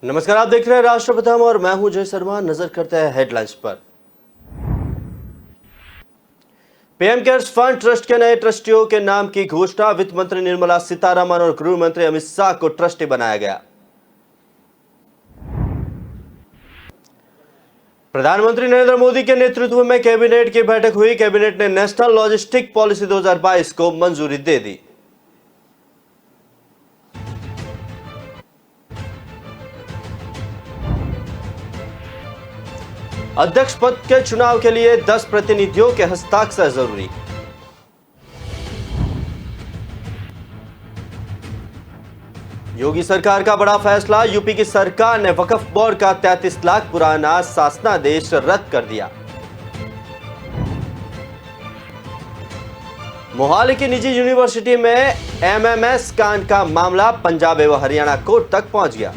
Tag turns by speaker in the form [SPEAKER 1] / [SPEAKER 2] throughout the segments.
[SPEAKER 1] नमस्कार, आप देख रहे हैं राष्ट्र प्रथम और मैं हूं जय शर्मा। नजर करते हैं हेडलाइंस पर। पीएम केयर्स फंड ट्रस्ट के नए ट्रस्टियों के नाम की घोषणा। वित्त मंत्री निर्मला सीतारमण और गृह मंत्री अमित शाह को ट्रस्टी बनाया गया। प्रधानमंत्री नरेंद्र मोदी के नेतृत्व में कैबिनेट की बैठक हुई। कैबिनेट ने नेशनल लॉजिस्टिक पॉलिसी 2022 को मंजूरी दे दी। अध्यक्ष पद के चुनाव के लिए 10 प्रतिनिधियों के हस्ताक्षर जरूरी। योगी सरकार का बड़ा फैसला। यूपी की सरकार ने वक्फ बोर्ड का 33 लाख पुराना शासनादेश रद्द कर दिया। मोहाली की निजी यूनिवर्सिटी में एमएमएस कांड का मामला पंजाब एवं हरियाणा कोर्ट तक पहुंच गया।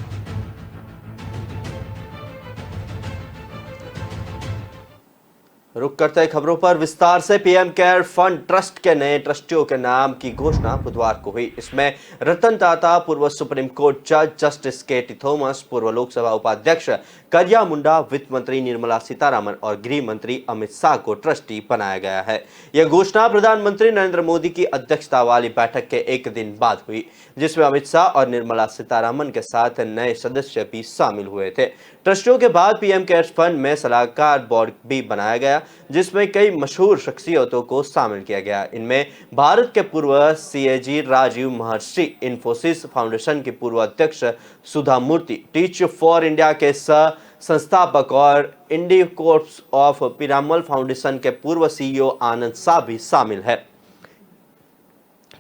[SPEAKER 1] रुक करते हैं खबरों पर विस्तार से। पीएम केयर फंड ट्रस्ट के नए ट्रस्टियों के नाम की घोषणा बुधवार को हुई। इसमें रतन टाटा, पूर्व सुप्रीम कोर्ट जज जस्टिस केटी थॉमस, पूर्व लोकसभा उपाध्यक्ष करिया मुंडा, वित्त मंत्री निर्मला सीतारमण और गृह मंत्री अमित शाह को ट्रस्टी बनाया गया है। यह घोषणा प्रधानमंत्री नरेंद्र मोदी की अध्यक्षता वाली बैठक के एक दिन बाद हुई, जिसमें अमित शाह और निर्मला सीतारमण के साथ नए सदस्य भी शामिल हुए थे। ट्रस्टियों के बाद पीएम केयर्स फंड में सलाहकार बोर्ड भी बनाया गया, जिसमें कई मशहूर शख्सियतों को शामिल किया गया। इनमें भारत के पूर्व सीएजी राजीव महर्षि, इन्फोसिस फाउंडेशन के पूर्व अध्यक्ष सुधा मूर्ति, टीच फॉर इंडिया के सह संस्थापक और इंडी कोर्प्स ऑफ पिरामल फाउंडेशन के पूर्व सीईओ आनंद शाह भी शामिल है।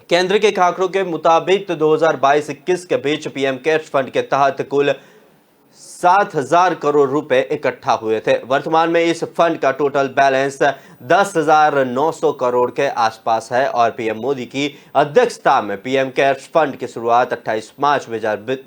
[SPEAKER 1] केंद्र के आंकड़ों के मुताबिक 2022-21 के बीच पीएम केयर्स फंड के तहत कुल 7,000 करोड़ रुपए इकट्ठा हुए थे। वर्तमान में इस फंड का टोटल बैलेंस 10,900 करोड़ के आसपास है और पीएम मोदी की अध्यक्षता में पीएम केयर्स फंड की शुरुआत 28 मार्च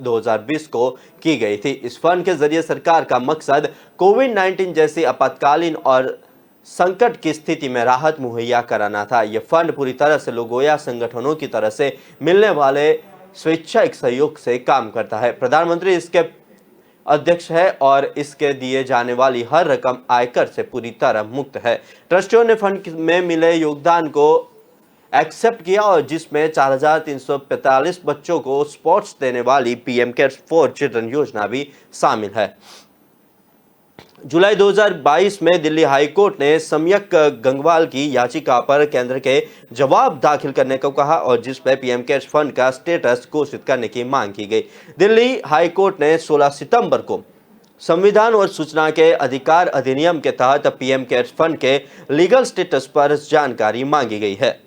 [SPEAKER 1] 2020 को की गई थी। इस फंड के जरिए सरकार का मकसद कोविड-19 जैसी आपातकालीन और संकट की स्थिति में राहत मुहैया कराना था। यह फंड पूरी तरह से लोगों या संगठनों की तरफ से मिलने वाले स्वैच्छिक सहयोग से काम करता है। प्रधानमंत्री इसके अध्यक्ष है और इसके दिए जाने वाली हर रकम आयकर से पूरी तरह मुक्त है। ट्रस्टियों ने फंड में मिले योगदान को एक्सेप्ट किया और जिसमें 4,345 बच्चों को स्पोर्ट्स देने वाली पीएम केयर्स फॉर चिल्ड्रन योजना भी शामिल है। जुलाई 2022 में दिल्ली हाई कोर्ट ने सम्यक गंगवाल की याचिका पर केंद्र के जवाब दाखिल करने को कहा और जिस पर पीएम केयर्स फंड का स्टेटस घोषित करने की मांग की गई। दिल्ली हाई कोर्ट ने 16 सितंबर को संविधान और सूचना के अधिकार अधिनियम के तहत पीएम केयर्स फंड के लीगल स्टेटस पर जानकारी मांगी गई है।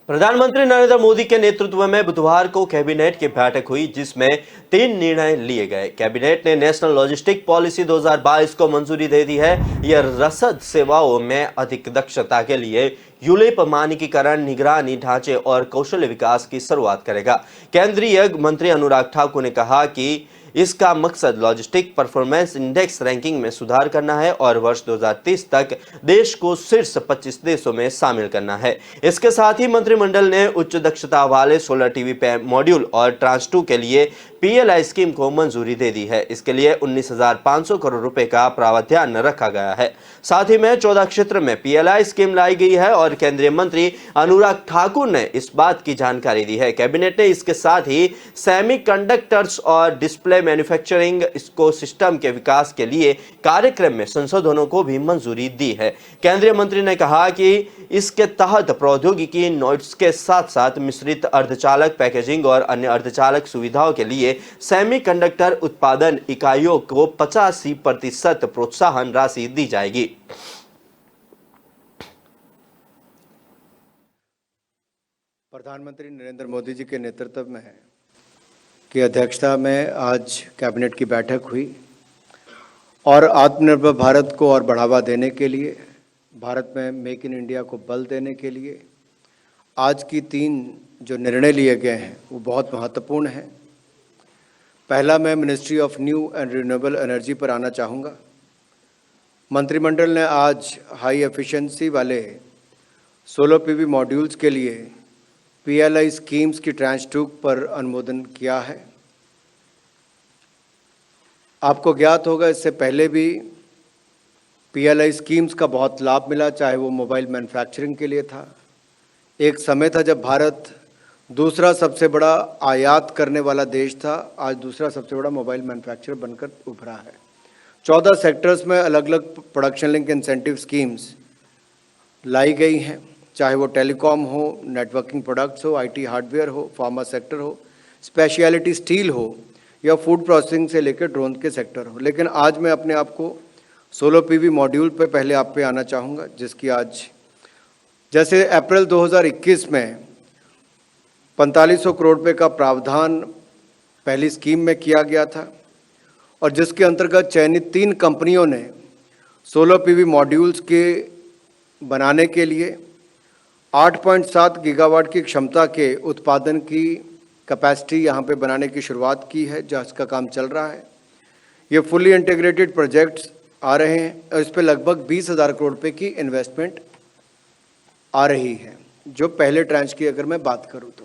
[SPEAKER 1] प्रधानमंत्री नरेंद्र मोदी के नेतृत्व में बुधवार को कैबिनेट की बैठक हुई, जिसमें 3 निर्णय लिए गए। कैबिनेट ने नेशनल लॉजिस्टिक पॉलिसी 2022 को मंजूरी दे दी है। यह रसद सेवाओं में अधिक दक्षता के लिए यूलिप मानकीकरण, निगरानी ढांचे और कौशल विकास की शुरुआत करेगा। केंद्रीय मंत्री अनुराग ठाकुर ने कहा कि इसका मकसद लॉजिस्टिक परफॉर्मेंस इंडेक्स रैंकिंग में सुधार करना है और वर्ष 2030 तक देश को शीर्ष 25 देशों में शामिल करना है। इसके साथ ही मंत्रिमंडल ने उच्च दक्षता वाले सोलर टीवी मॉड्यूल और ट्रांस 2 के लिए पीएलआई स्कीम को मंजूरी दे दी है। इसके लिए 19,500 करोड़ रुपए का प्रावधान रखा गया है। साथ ही में 14 क्षेत्र में पीएलआई स्कीम लाई गई है और केंद्रीय मंत्री अनुराग ठाकुर ने इस बात की जानकारी दी है। कैबिनेट ने इसके साथ ही सेमीकंडक्टर्स और डिस्प्ले मैन्युफैक्चरिंग इकोसिस्टम के विकास के लिए कार्यक्रम में संशोधनों को भी मंजूरी दी है। केंद्रीय मंत्री ने कहा कि इसके तहत प्रौद्योगिकी नोड्स के साथ साथ मिश्रित अर्धचालक पैकेजिंग और अन्य अर्धचालक सुविधाओं के लिए सेमीकंडक्टर उत्पादन इकाइयों को 85% प्रोत्साहन राशि दी जाएगी।
[SPEAKER 2] प्रधानमंत्री नरेंद्र मोदी जी के नेतृत्व में की अध्यक्षता में आज कैबिनेट की बैठक हुई और आत्मनिर्भर भारत को और बढ़ावा देने के लिए, भारत में मेक इन इंडिया को बल देने के लिए आज की 3 जो निर्णय लिए गए हैं वो बहुत महत्वपूर्ण हैं। पहला, मैं ministry of new and renewable energy पर आना चाहूँगा। मंत्रिमंडल ने आज हाई एफिशिएंसी वाले सोलर पीवी मॉड्यूल्स के लिए पीएलआई स्कीम्स की ट्रांच 2 पर अनुमोदन किया है। आपको ज्ञात होगा इससे पहले भी पीएलआई स्कीम्स का बहुत लाभ मिला, चाहे वो मोबाइल मैन्युफैक्चरिंग के लिए था। एक समय था जब भारत दूसरा सबसे बड़ा आयात करने वाला देश था, आज दूसरा सबसे बड़ा मोबाइल मैन्युफैक्चरर बनकर उभरा है। 14 सेक्टर्स में अलग अलग प्रोडक्शन लिंक इंसेंटिव स्कीम्स लाई गई हैं, चाहे वो टेलीकॉम हो, नेटवर्किंग प्रोडक्ट्स हो, आईटी हार्डवेयर हो, फार्मा सेक्टर हो, स्पेशलिटी स्टील हो या फूड प्रोसेसिंग से लेकर ड्रोन के सेक्टर हो। लेकिन आज मैं अपने आप को सोलर पीवी मॉड्यूल पे पहले आप पे आना चाहूँगा, जिसकी आज जैसे अप्रैल 2021 में 4500 करोड़ रुपये का प्रावधान पहली स्कीम में किया गया था और जिसके अंतर्गत चयनित 3 कंपनियों ने सोलर पीवी मॉड्यूल्स के बनाने के लिए 8.7 गीगावाट की क्षमता के उत्पादन की कैपेसिटी यहाँ पे बनाने की शुरुआत की है, जिसका काम चल रहा है। ये फुली इंटीग्रेटेड प्रोजेक्ट्स आ रहे हैं और इस पर लगभग 20,000 करोड़ रुपये की इन्वेस्टमेंट आ रही है। जो पहले ट्रांच की अगर मैं बात करूँ तो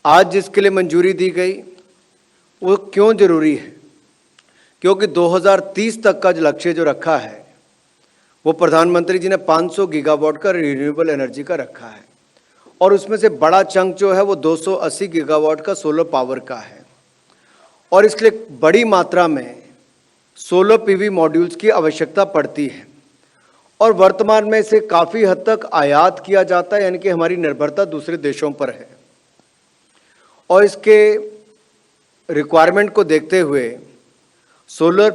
[SPEAKER 2] आज जिसके लिए मंजूरी दी गई वो क्यों ज़रूरी है? क्योंकि 2030 तक का जो लक्ष्य जो रखा है वो प्रधानमंत्री जी ने 500 गीगावाट का रिन्यूएबल एनर्जी का रखा है और उसमें से बड़ा चंक जो है वो 280 गीगावाट का सोलर पावर का है और इसलिए बड़ी मात्रा में सोलर पीवी मॉड्यूल्स की आवश्यकता पड़ती है और वर्तमान में इसे काफ़ी हद तक आयात किया जाता है, यानी कि हमारी निर्भरता दूसरे देशों पर है और इसके रिक्वायरमेंट को देखते हुए सोलर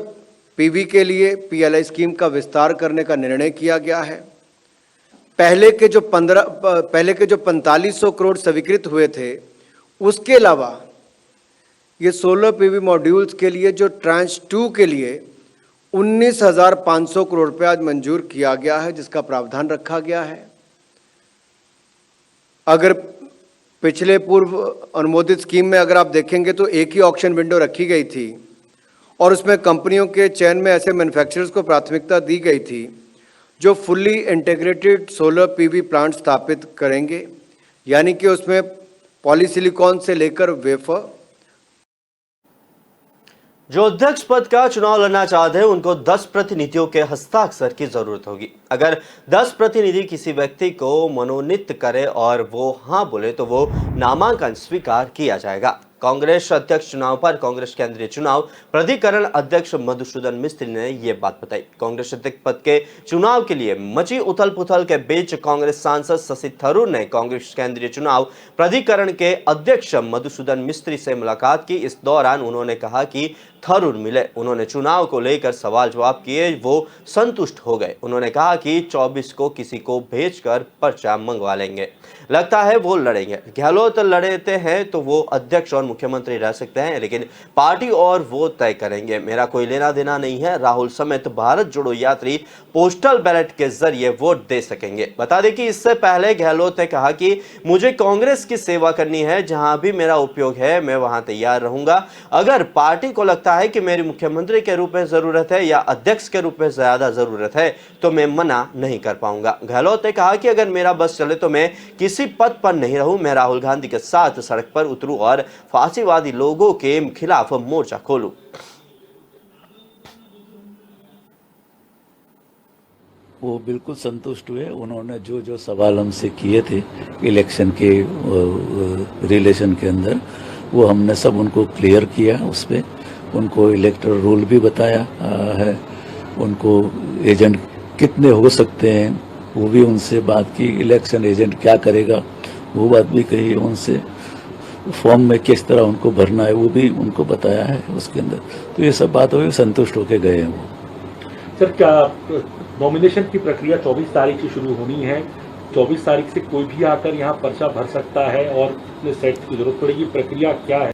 [SPEAKER 2] पीवी के लिए पीएलआई स्कीम का विस्तार करने का निर्णय किया गया है। पहले के जो 4500 करोड़ स्वीकृत हुए थे, उसके अलावा ये सोलर पीवी मॉड्यूल्स के लिए जो ट्रांच 2 के लिए 19,500 करोड़ रुपये आज मंजूर किया गया है, जिसका प्रावधान रखा गया है। अगर पिछले पूर्व अनुमोदित स्कीम में अगर आप देखेंगे तो एक ही ऑक्शन विंडो रखी गई थी और उसमें कंपनियों के चयन में ऐसे मैन्युफैक्चरर्स को प्राथमिकता दी गई थी जो fully integrated solar PV plant स्थापित करेंगे, यानी कि उसमें पॉलीसिलिकॉन से लेकर वेफर।
[SPEAKER 1] जो अध्यक्ष पद का चुनाव लड़ना चाहते हैं उनको 10 प्रतिनिधियों के हस्ताक्षर की जरूरत होगी। अगर 10 प्रतिनिधि किसी व्यक्ति को मनोनीत करे और वो हाँ बोले तो वो नामांकन स्वीकार किया जाएगा। कांग्रेस अध्यक्ष चुनाव पर कांग्रेस केंद्रीय चुनाव प्राधिकरण अध्यक्ष मधुसूदन मिस्त्री ने ये बात बताई। कांग्रेस अध्यक्ष पद के चुनाव के लिए मची उथल पुथल के बीच कांग्रेस सांसद शशि थरूर ने कांग्रेस केंद्रीय चुनाव प्राधिकरण के अध्यक्ष मधुसूदन मिस्त्री से मुलाकात की। इस दौरान उन्होंने कहा कि थरूर मिले, उन्होंने चुनाव को लेकर सवाल जवाब किए, वो संतुष्ट हो गए। उन्होंने कहा कि 24 को किसी को भेजकर पर्चा मंगवा लेंगे, लगता है वो लड़ेंगे। गहलोत लड़ते हैं तो वो अध्यक्ष और मुख्यमंत्री रह सकते हैं, लेकिन पार्टी और वो तय करेंगे, मेरा कोई लेना देना नहीं है। राहुल समेत भारत जोड़ो यात्री पोस्टल बैलेट के जरिए वोट दे सकेंगे। बता दें कि इससे पहले गहलोत ने कहा कि मुझे कांग्रेस की सेवा करनी है, जहां भी मेरा उपयोग है मैं वहां तैयार रहूंगा। अगर पार्टी को लगता है कि मेरी मुख्यमंत्री के रूप में जरूरत है या अध्यक्ष के रूप में ज्यादा जरूरत है तो मैं मना नहीं कर पाऊंगा। गहलोत ने कहा कि अगर मेरा बस चले तो मैं किसी पद पर नहीं रहूं, मैं राहुल गांधी के साथ सड़क पर उतरूं और फांसीवादी लोगों के खिलाफ मोर्चा खोलूं।
[SPEAKER 3] वो बिल्कुल संतुष्ट हुए। उन्होंने जो जो सवाल हमसे किए थे इलेक्शन के रिलेशन के अंदर, वो हमने सब उनको क्लियर किया। उस पर उनको इलेक्टोरल रूल भी बताया है, उनको एजेंट कितने हो सकते हैं वो भी उनसे बात की, इलेक्शन एजेंट क्या करेगा वो बात भी कही उनसे, फॉर्म में किस तरह उनको भरना है वो भी उनको बताया है उसके अंदर। तो ये सब बात हुई, संतुष्ट होकर गए हैं वो।
[SPEAKER 4] सर, क्या नॉमिनेशन की प्रक्रिया 24 तारीख से शुरू होनी है? 24 तारीख से कोई भी आकर यहाँ पर्चा भर सकता है और सेट की जरूरत पड़ेगी, प्रक्रिया क्या है?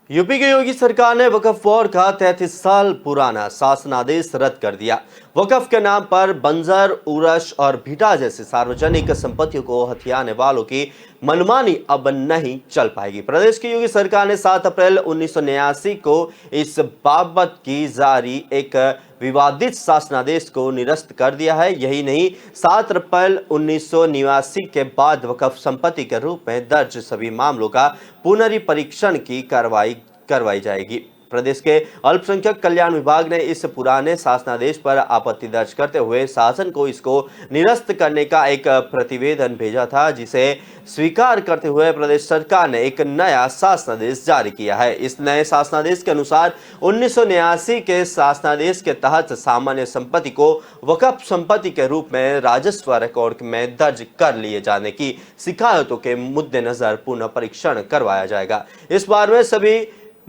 [SPEAKER 1] यूपी की योगी सरकार ने वक्फ बोर्ड का 33 साल पुराना शासनादेश रद्द कर दिया। वक़्फ़ के नाम पर बंजर, उरश और भीटा जैसी सार्वजनिक संपत्तियों को हथियाने वालों की मनमानी अब नहीं चल पाएगी। प्रदेश की योगी सरकार ने 7 अप्रैल 1989 को इस बाबत की जारी एक विवादित शासनादेश को निरस्त कर दिया है। यही नहीं, 7 अप्रैल 1989 के बाद वक़्फ़ संपत्ति के रूप में दर्ज सभी मामलों का पुनरीपरीक्षण की कार्रवाई करवाई जाएगी। प्रदेश के अल्पसंख्यक कल्याण विभाग ने इस पुराने शासनादेश पर आपत्ति दर्ज करते हुए शासन को इसको निरस्त करने का एक प्रतिवेदन भेजा था, जिसे स्वीकार करते हुए प्रदेश सरकार ने एक नया शासनादेश जारी किया है। इस नए शासनादेश के अनुसार 1989 के शासनादेश के तहत सामान्य संपत्ति को वक़्फ़ संपत्ति के रूप में राजस्व रिकॉर्ड में दर्ज कर लिए जाने की शिकायतों के मद्देनजर पुनः परीक्षण करवाया जाएगा। इस बार में सभी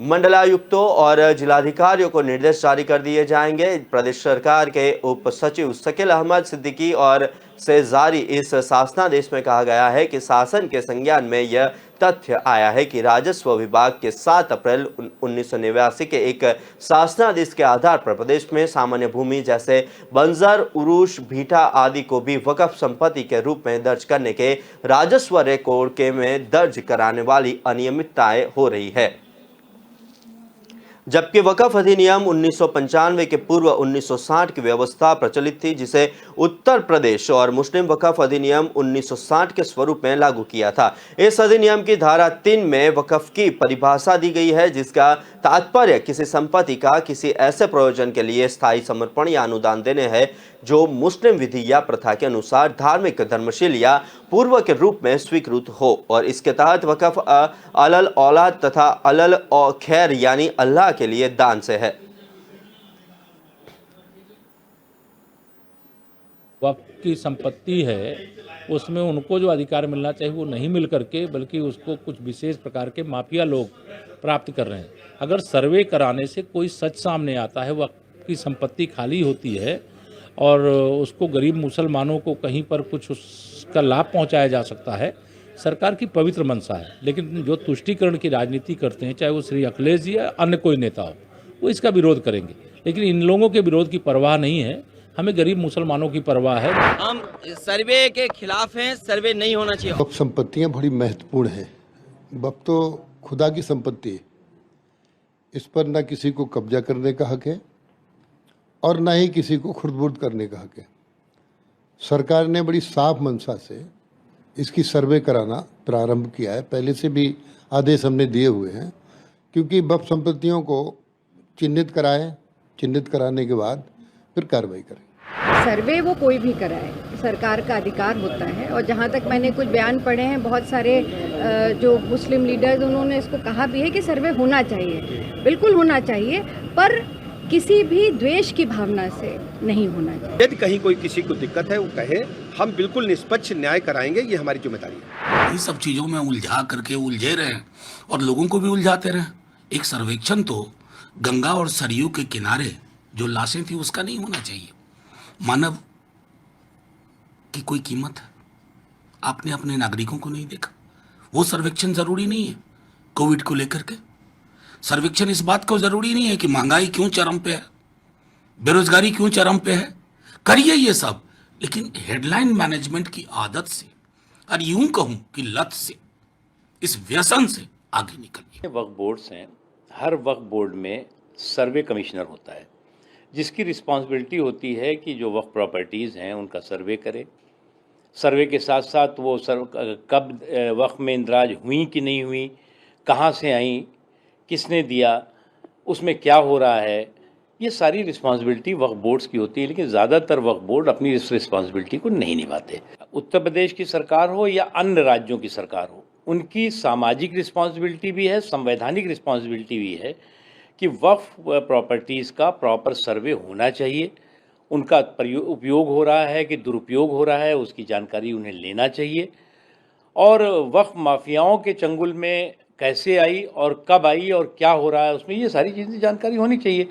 [SPEAKER 1] मंडलायुक्तों और जिलाधिकारियों को निर्देश जारी कर दिए जाएंगे। प्रदेश सरकार के उप सचिव शकील अहमद सिद्दीकी और से जारी इस शासनादेश में कहा गया है कि शासन के संज्ञान में यह तथ्य आया है कि राजस्व विभाग के 7 अप्रैल 1989 के एक शासनादेश के आधार पर प्रदेश में सामान्य भूमि जैसे बंजर, उरूश, भीटा आदि को भी वक़्फ़ संपत्ति के रूप में दर्ज करने के राजस्व रिकॉर्ड के में दर्ज कराने वाली अनियमितताएं हो रही है। जबकि वक़्फ़ अधिनियम 1995 के पूर्व 1960 की व्यवस्था प्रचलित थी, जिसे उत्तर प्रदेश और मुस्लिम वक़्फ़ अधिनियम 1960 के स्वरूप में लागू किया था। इस अधिनियम की धारा 3 में वक़्फ़ की परिभाषा दी गई है, जिसका तात्पर्य किसी संपत्ति का किसी ऐसे प्रयोजन के लिए स्थायी समर्पण या अनुदान देने है जो मुस्लिम विधि या प्रथा के अनुसार धार्मिक, धर्मशील या पूर्व के रूप में स्वीकृत हो, और इसके तहत वक़्फ़ अलल औलाद तथा अलल खैर यानी अल्लाह के लिए दान से है।
[SPEAKER 5] वक़्फ़ की संपत्ति है, उसमें उनको जो अधिकार मिलना चाहिए वो नहीं मिल करके, बल्कि उसको कुछ विशेष प्रकार के माफिया लोग प्राप्त कर रहे हैं। अगर सर्वे कराने से कोई सच सामने आता है, वक़्फ़ की संपत्ति खाली होती है और उसको गरीब मुसलमानों को कहीं पर कुछ उसका लाभ पहुंचाया जा सकता है, सरकार की पवित्र मंशा है। लेकिन जो तुष्टीकरण की राजनीति करते हैं, चाहे वो श्री अखिलेश जी या अन्य कोई नेता हो, वो इसका विरोध करेंगे। लेकिन इन लोगों के विरोध की परवाह नहीं है, हमें गरीब मुसलमानों की परवाह है।
[SPEAKER 6] हम सर्वे के खिलाफ हैं, सर्वे नहीं होना चाहिए।
[SPEAKER 7] वक्फ संपत्तियां बड़ी महत्वपूर्ण है। वक्फ तो खुदा की संपत्ति है, इस पर ना किसी को कब्जा करने का हक है और ना ही किसी को खुर्द-बुर्द करने का हक है। सरकार ने बड़ी साफ मंशा से इसकी सर्वे कराना प्रारंभ किया है। पहले से भी आदेश हमने दिए हुए हैं, क्योंकि वक्फ संपत्तियों को चिन्हित कराएं, चिन्हित कराने के बाद फिर कार्रवाई करें।
[SPEAKER 8] सर्वे वो कोई भी कराए, सरकार का अधिकार होता है। और जहाँ तक मैंने कुछ बयान पढ़े हैं, बहुत सारे जो मुस्लिम लीडर्स, उन्होंने इसको कहा भी है कि सर्वे होना चाहिए, बिल्कुल होना चाहिए, पर किसी भी द्वेष की भावना से नहीं होना चाहिए।
[SPEAKER 9] यदि कहीं कोई किसी को दिक्कत है, वो कहे, हम बिल्कुल निष्पक्ष न्याय कराएंगे, ये हमारी जिम्मेदारी है।
[SPEAKER 10] इन सब चीज़ों में उलझा करके उलझे रहे और लोगों को भी उलझाते रहे। एक सर्वेक्षण तो गंगा और सरयू के किनारे जो लाशें थी उसका नहीं होना चाहिए। मानव की कोई कीमत है, आपने अपने नागरिकों को नहीं देखा। वो सर्वेक्षण जरूरी नहीं है कोविड को लेकर के। सर्वेक्षण इस बात को जरूरी नहीं है कि महंगाई क्यों चरम पे है, बेरोजगारी क्यों चरम पे है। करिए ये सब, लेकिन हेडलाइन मैनेजमेंट की आदत से और यूं कहूं कि लत से, इस व्यसन से आगे निकलिए।
[SPEAKER 3] वक्फ बोर्ड्स हैं, हर वक्फ बोर्ड में सर्वे कमिश्नर होता है, जिसकी रिस्पॉन्सिबिलिटी होती है कि जो वक्फ प्रॉपर्टीज़ हैं उनका सर्वे करे। सर्वे के साथ साथ वो कब वक्फ में इंदराज हुई कि नहीं हुई, कहाँ से आई, किसने दिया, उसमें क्या हो रहा है, ये सारी रिस्पॉन्सिबिलिटी वक्फ बोर्ड्स की होती है। लेकिन ज़्यादातर वक्फ बोर्ड अपनी इस रिस्पॉन्सिबिलिटी को नहीं निभाते। उत्तर प्रदेश की सरकार हो या अन्य राज्यों की सरकार हो, उनकी सामाजिक रिस्पॉन्सिबिलिटी भी है, संवैधानिक रिस्पॉन्सिबिलिटी भी है कि वक्फ प्रॉपर्टीज़ का प्रॉपर सर्वे होना चाहिए। उनका उपयोग हो रहा है कि दुरुपयोग हो रहा है, उसकी जानकारी उन्हें लेना चाहिए। और वक्फ माफियाओं के चंगुल में कैसे आई और कब आई और क्या हो रहा है, उसमें ये सारी चीज़ें जानकारी होनी चाहिए।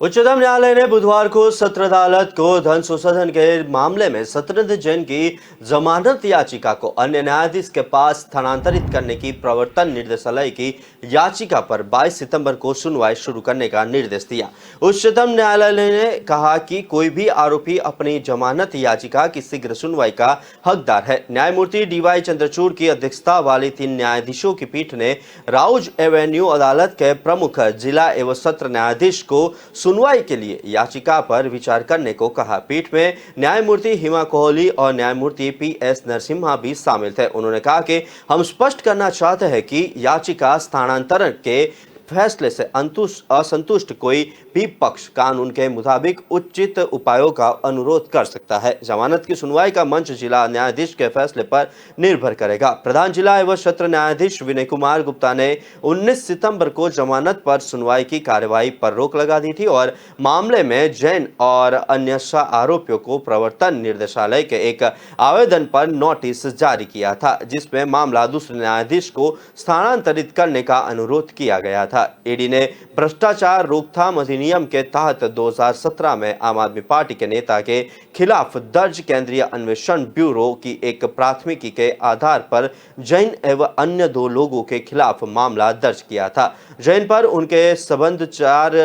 [SPEAKER 1] उच्चतम न्यायालय ने बुधवार को सत्र अदालत को धन शोषण के मामले में सत्येंद्र जैन की जमानत याचिका को अन्य न्यायाधीश के पास स्थानांतरित करने की प्रवर्तन निदेशालय की याचिका पर 22 सितंबर को सुनवाई शुरू करने का निर्देश दिया। उच्चतम न्यायालय ने कहा कि कोई भी आरोपी अपनी जमानत याचिका की शीघ्र सुनवाई का हकदार है। न्यायमूर्ति डीवाई चंद्रचूड़ की अध्यक्षता वाली 3 न्यायाधीशों की पीठ ने राउज एवेन्यू अदालत के प्रमुख जिला एवं सत्र न्यायाधीश को सुनवाई के लिए याचिका पर विचार करने को कहा। पीठ में न्यायमूर्ति हिमा कोहली और न्यायमूर्ति पीएस नरसिम्हा भी शामिल थे। उन्होंने कहा कि हम स्पष्ट करना चाहते हैं कि याचिका स्थानांतरण के फैसले से असंतुष्ट कोई भी पक्ष कानून के मुताबिक उचित उपायों का अनुरोध कर सकता है। जमानत की सुनवाई का मंच जिला न्यायाधीश के फैसले पर निर्भर करेगा। प्रधान जिला एवं सत्र न्यायाधीश विनय कुमार गुप्ता ने 19 सितंबर को जमानत पर सुनवाई की कार्यवाही पर रोक लगा दी थी और मामले में जैन और अन्य 6 आरोपियों को प्रवर्तन निदेशालय के एक आवेदन पर नोटिस जारी किया था, जिसमें मामला दूसरे न्यायाधीश को स्थानांतरित करने का अनुरोध किया गया था। ईडी ने भ्रष्टाचार रोकथाम अधिनियम के तहत 2017 में आम आदमी पार्टी के नेता के खिलाफ दर्ज केंद्रीय अन्वेषण ब्यूरो की एक प्राथमिकी के आधार पर जैन एवं अन्य 2 लोगों के खिलाफ मामला दर्ज किया था। जैन पर उनके संबंध 4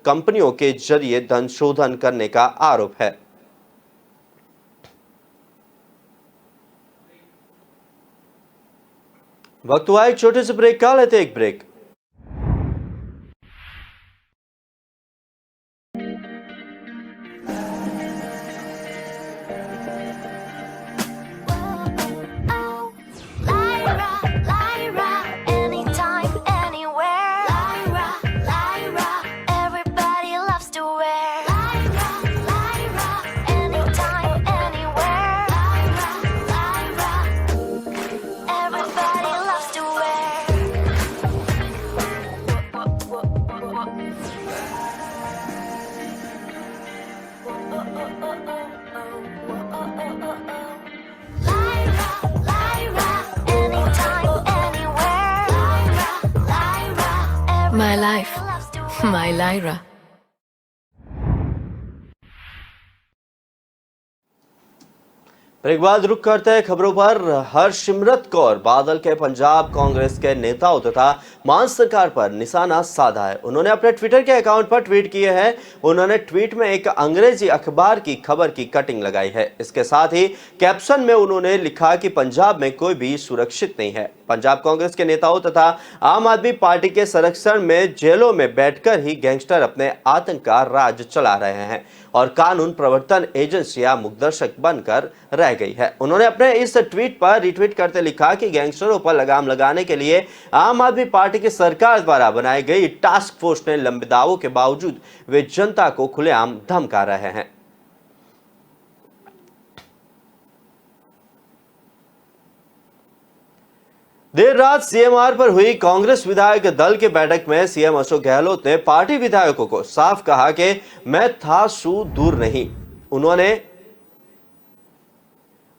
[SPEAKER 1] कंपनियों के जरिए धन शोधन करने का आरोप है। वक्त हुआ एक छोटे से ब्रेक का, लेते एक break.
[SPEAKER 11] My life, my Lyra.
[SPEAKER 1] Break बाद रुक करते हैं खबरों पर। हरसिमरत कौर बादल के पंजाब कांग्रेस के नेताओं तथा मान सरकार पर निशाना साधा है। उन्होंने अपने ट्विटर के अकाउंट पर ट्वीट किए हैं। उन्होंने ट्वीट में एक अंग्रेजी अखबार की खबर की कटिंग लगाई है। इसके साथ ही कैप्शन में उन्होंने लिखा कि पंजाब में कोई भी सुरक्षित नहीं है। पंजाब कांग्रेस के नेताओं तथा आम आदमी पार्टी के संरक्षण में जेलों में बैठकर ही गैंगस्टर अपने आतंक का राज चला रहे हैं और कानून प्रवर्तन एजेंसियां मुखदर्शक बनकर रह गई है। उन्होंने अपने इस ट्वीट पर रिट्वीट करते लिखा कि गैंगस्टरों पर लगाम लगाने के लिए आम आदमी पार्टी की सरकार द्वारा बनाई गई टास्क फोर्स ने लंबे दावों के बावजूद वे जनता को खुलेआम धमका रहे हैं। देर रात सीएमआर पर हुई कांग्रेस विधायक दल की बैठक में सीएम अशोक गहलोत ने पार्टी विधायकों को साफ कहा कि मैं था सू दूर नहीं।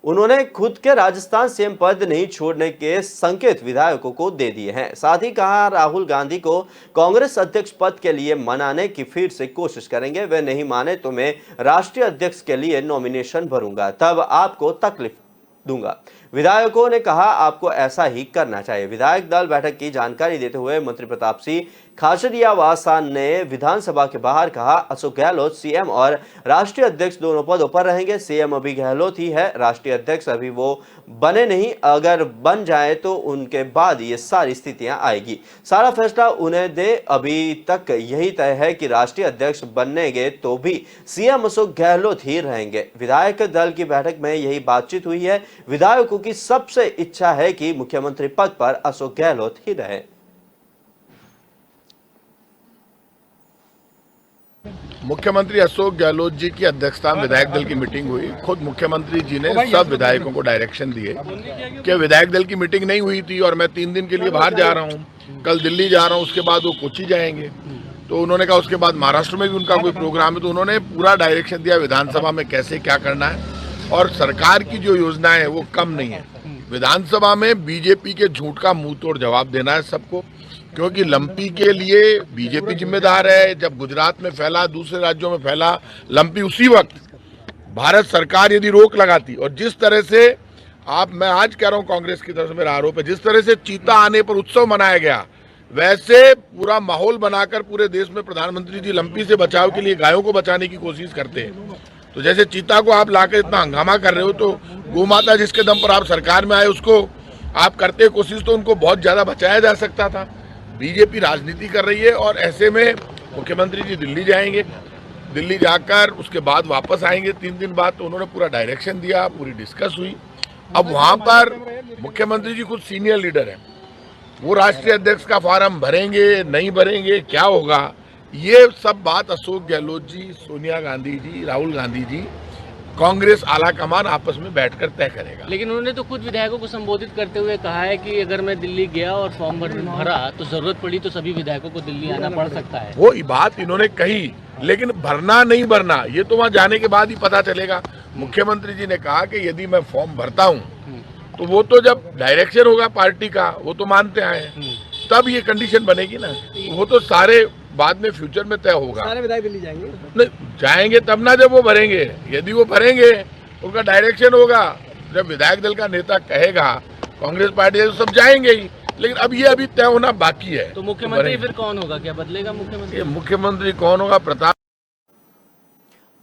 [SPEAKER 1] उन्होंने खुद के राजस्थान सीएम पद नहीं छोड़ने के संकेत विधायकों को दे दिए हैं। साथ ही कहा राहुल गांधी को कांग्रेस अध्यक्ष पद के लिए मनाने की फिर से कोशिश करेंगे। वे नहीं माने तो मैं राष्ट्रीय अध्यक्ष के लिए नॉमिनेशन भरूंगा, तब आपको तकलीफ दूंगा। विधायकों ने कहा आपको ऐसा ही करना चाहिए। विधायक दल बैठक की जानकारी देते हुए मंत्री प्रताप सिंह खाचरियावास ने विधानसभा के बाहर कहा अशोक गहलोत सीएम और राष्ट्रीय अध्यक्ष दोनों पदों पर रहेंगे। सीएम अभी गहलोत ही है, राष्ट्रीय अध्यक्ष अभी वो बने नहीं। अगर बन जाए तो उनके बाद ये सारी स्थितियां आएगी। सारा फैसला उन्हें दे। अभी तक यही तय है कि राष्ट्रीय अध्यक्ष बनेंगे तो भी सीएम अशोक गहलोत ही रहेंगे। विधायक दल की बैठक में यही बातचीत हुई है। विधायकों की सबसे इच्छा है कि मुख्यमंत्री पद पर अशोक गहलोत ही रहे।
[SPEAKER 12] मुख्यमंत्री अशोक गहलोत जी की अध्यक्षता में विधायक दल की मीटिंग हुई। खुद मुख्यमंत्री जी ने सब विधायकों को डायरेक्शन दिए कि विधायक दल की मीटिंग नहीं हुई थी और मैं 3 दिन के लिए बाहर जा रहा हूं, कल दिल्ली जा रहा हूं, उसके बाद वो कोची जाएंगे। तो उन्होंने कहा उसके बाद महाराष्ट्र में भी उनका कोई प्रोग्राम है। तो उन्होंने पूरा डायरेक्शन दिया विधानसभा में कैसे क्या करना है और सरकार की जो योजनाएं है वो कम नहीं है। विधानसभा में बीजेपी के झूठ का मुंह तोड़ जवाब देना है सबको। क्योंकि लंपी के लिए बीजेपी जिम्मेदार है। जब गुजरात में फैला, दूसरे राज्यों में फैला लंपी, उसी वक्त भारत सरकार यदि रोक लगाती, और जिस तरह से मैं आज कह रहा हूं, कांग्रेस की तरफ से मेरा आरोप है, जिस तरह से चीता आने पर उत्सव मनाया गया, वैसे पूरा माहौल बनाकर पूरे देश में प्रधानमंत्री जी लंपी से बचाव के लिए गायों को बचाने की कोशिश करते हैं। तो जैसे चीता को आप लाकर इतना हंगामा कर रहे हो, तो गोमाता जिसके दम पर आप सरकार में आए उसको आप करते कोशिश, तो उनको बहुत ज्यादा बचाया जा सकता था। बीजेपी राजनीति कर रही है, और ऐसे में मुख्यमंत्री जी दिल्ली जाएंगे, दिल्ली जाकर उसके बाद वापस आएंगे 3 दिन बाद। तो उन्होंने पूरा डायरेक्शन दिया, पूरी डिस्कस हुई। अब वहां पर मुख्यमंत्री जी खुद सीनियर लीडर हैं, वो राष्ट्रीय अध्यक्ष का फॉर्म भरेंगे नहीं भरेंगे, क्या होगा, ये सब बात अशोक गहलोत जी, सोनिया गांधी जी, राहुल गांधी जी, कांग्रेस आला कमान आपस में बैठकर तय करेगा।
[SPEAKER 13] लेकिन उन्होंने तो खुद विधायकों को संबोधित करते हुए कहा है कि अगर मैं दिल्ली गया और फॉर्म भरा तो जरूरत पड़ी तो सभी विधायकों को दिल्ली आना पड़ सकता है।
[SPEAKER 12] वो बात इन्होंने कही, लेकिन भरना नहीं भरना ये तो वहां जाने के बाद ही पता चलेगा। मुख्यमंत्री जी ने कहा कि यदि मैं फॉर्म भरता हूं तो वो तो जब डायरेक्शन होगा पार्टी का, वो तो मानते आए हैं, तब ये कंडीशन बनेगी ना। वो तो सारे बाद में फ्यूचर में तय होगा।
[SPEAKER 13] सारे विधायक दिल्ली जाएंगे?
[SPEAKER 12] नहीं जाएंगे तब ना जब वो भरेंगे। यदि वो भरेंगे, उनका डायरेक्शन होगा, जब विधायक दल का नेता कहेगा कांग्रेस पार्टी तो सब जाएंगे ही। लेकिन अब ये अभी तय होना बाकी है।
[SPEAKER 13] तो मुख्यमंत्री फिर कौन होगा? क्या बदलेगा मुख्यमंत्री?
[SPEAKER 12] मुख्यमंत्री कौन होगा? प्रताप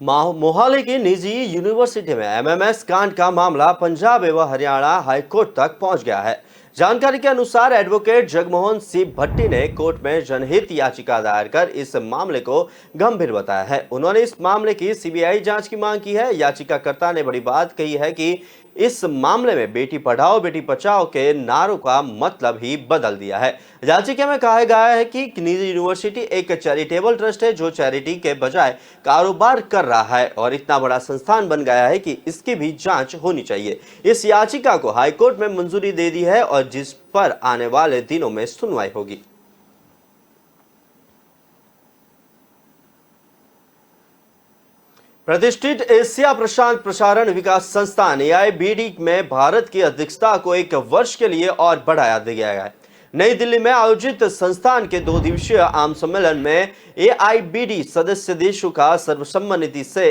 [SPEAKER 1] मोहाली की निजी यूनिवर्सिटी में एमएमएस कांड का मामला पंजाब एवं हरियाणा हाईकोर्ट तक पहुंच गया है। जानकारी के अनुसार एडवोकेट जगमोहन सिंह भट्टी ने कोर्ट में जनहित याचिका दायर कर इस मामले को गंभीर बताया है। उन्होंने इस मामले की सीबीआई जांच की मांग की है। याचिकाकर्ता ने बड़ी बात कही है कि इस मामले में बेटी पढ़ाओ बेटी बचाओ के नारों का मतलब ही बदल दिया है। याचिका में कहा गया है कि निजी यूनिवर्सिटी एक चैरिटेबल ट्रस्ट है जो चैरिटी के बजाय कारोबार कर रहा है और इतना बड़ा संस्थान बन गया है कि इसकी भी जांच होनी चाहिए। इस याचिका को हाईकोर्ट में मंजूरी दे दी है और जिस पर आने वाले दिनों में सुनवाई होगी। प्रतिष्ठित एशिया प्रशांत प्रसारण विकास संस्थान AIBD में भारत की अध्यक्षता को 1 वर्ष के लिए और बढ़ाया दिया गया है। नई दिल्ली में आयोजित संस्थान के 2 दिवसीय आम सम्मेलन में AIBD सदस्य देशों का सर्वसम्मति से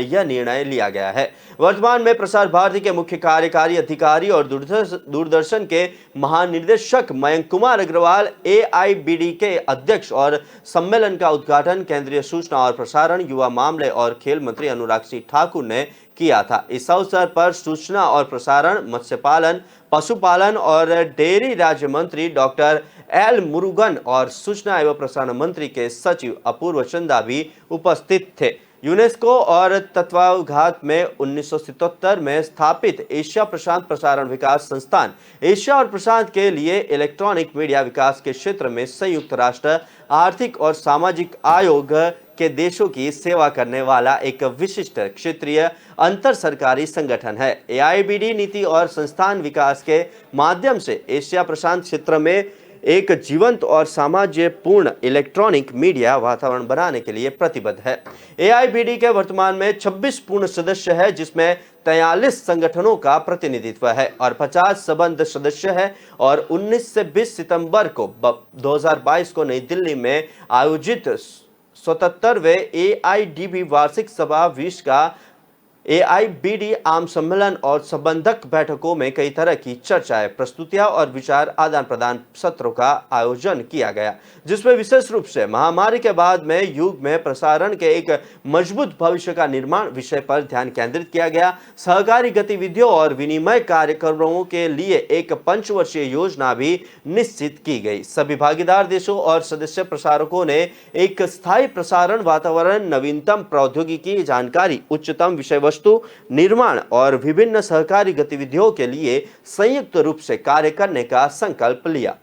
[SPEAKER 1] यह निर्णय लिया गया है। वर्तमान में प्रसार भारती के मुख्य कार्यकारी अधिकारी और दूरदर्शन के महानिदेशक मयंक कुमार अग्रवाल AIBD के अध्यक्ष और सम्मेलन का उद्घाटन केंद्रीय सूचना और प्रसारण, युवा मामले और खेल मंत्री अनुराग सिंह ठाकुर ने किया था। इस अवसर पर सूचना और प्रसारण, मत्स्य पालन, पशुपालन और डेयरी राज्य मंत्री डॉक्टर एल मुरुगन और सूचना एवं प्रसारण मंत्री के सचिव अपूर्व चंदा भी उपस्थित थे। यूनेस्को और तत्वावधान में 1977 में स्थापित एशिया प्रशांत प्रसारण विकास संस्थान एशिया और प्रशांत के लिए इलेक्ट्रॉनिक मीडिया विकास के क्षेत्र में संयुक्त राष्ट्र आर्थिक और सामाजिक आयोग के देशों की सेवा करने वाला एक विशिष्ट क्षेत्रीय अंतर सरकारी संगठन है। AIBD नीति और संस्थान विकास के माध्यम से एशिया प्रशांत क्षेत्र में एक जीवंत और सामंजस्यपूर्ण इलेक्ट्रॉनिक मीडिया वातावरण बनाने के लिए प्रतिबद्ध है। AIBD के वर्तमान में 26 पूर्ण सदस्य है, जिसमें 43 संगठनों का प्रतिनिधित्व है और 50 संबद्ध सदस्य है और 19 से 20 सितंबर को 2022 को नई दिल्ली में आयोजित 77वें AIDB वार्षिक सभा 20 का AIBD आम सम्मेलन और संबंधक बैठकों में कई तरह की चर्चाएं, प्रस्तुतियां और विचार आदान प्रदान सत्रों का आयोजन किया गया, जिसमें विशेष रूप से महामारी के बाद में युग में प्रसारण के एक मजबूत भविष्य का निर्माण विषय पर ध्यान केंद्रित किया गया। सहकारी गतिविधियों और विनिमय कार्यक्रमों के लिए एक पंचवर्षीय योजना भी निश्चित की गई। सभी भागीदार देशों और सदस्य प्रसारकों ने एक स्थायी प्रसारण वातावरण, नवीनतम प्रौद्योगिकी, जानकारी, उच्चतम विषय वस्तु निर्माण और विभिन्न सहकारी गतिविधियों के लिए संयुक्त रूप से कार्य करने का संकल्प लिया।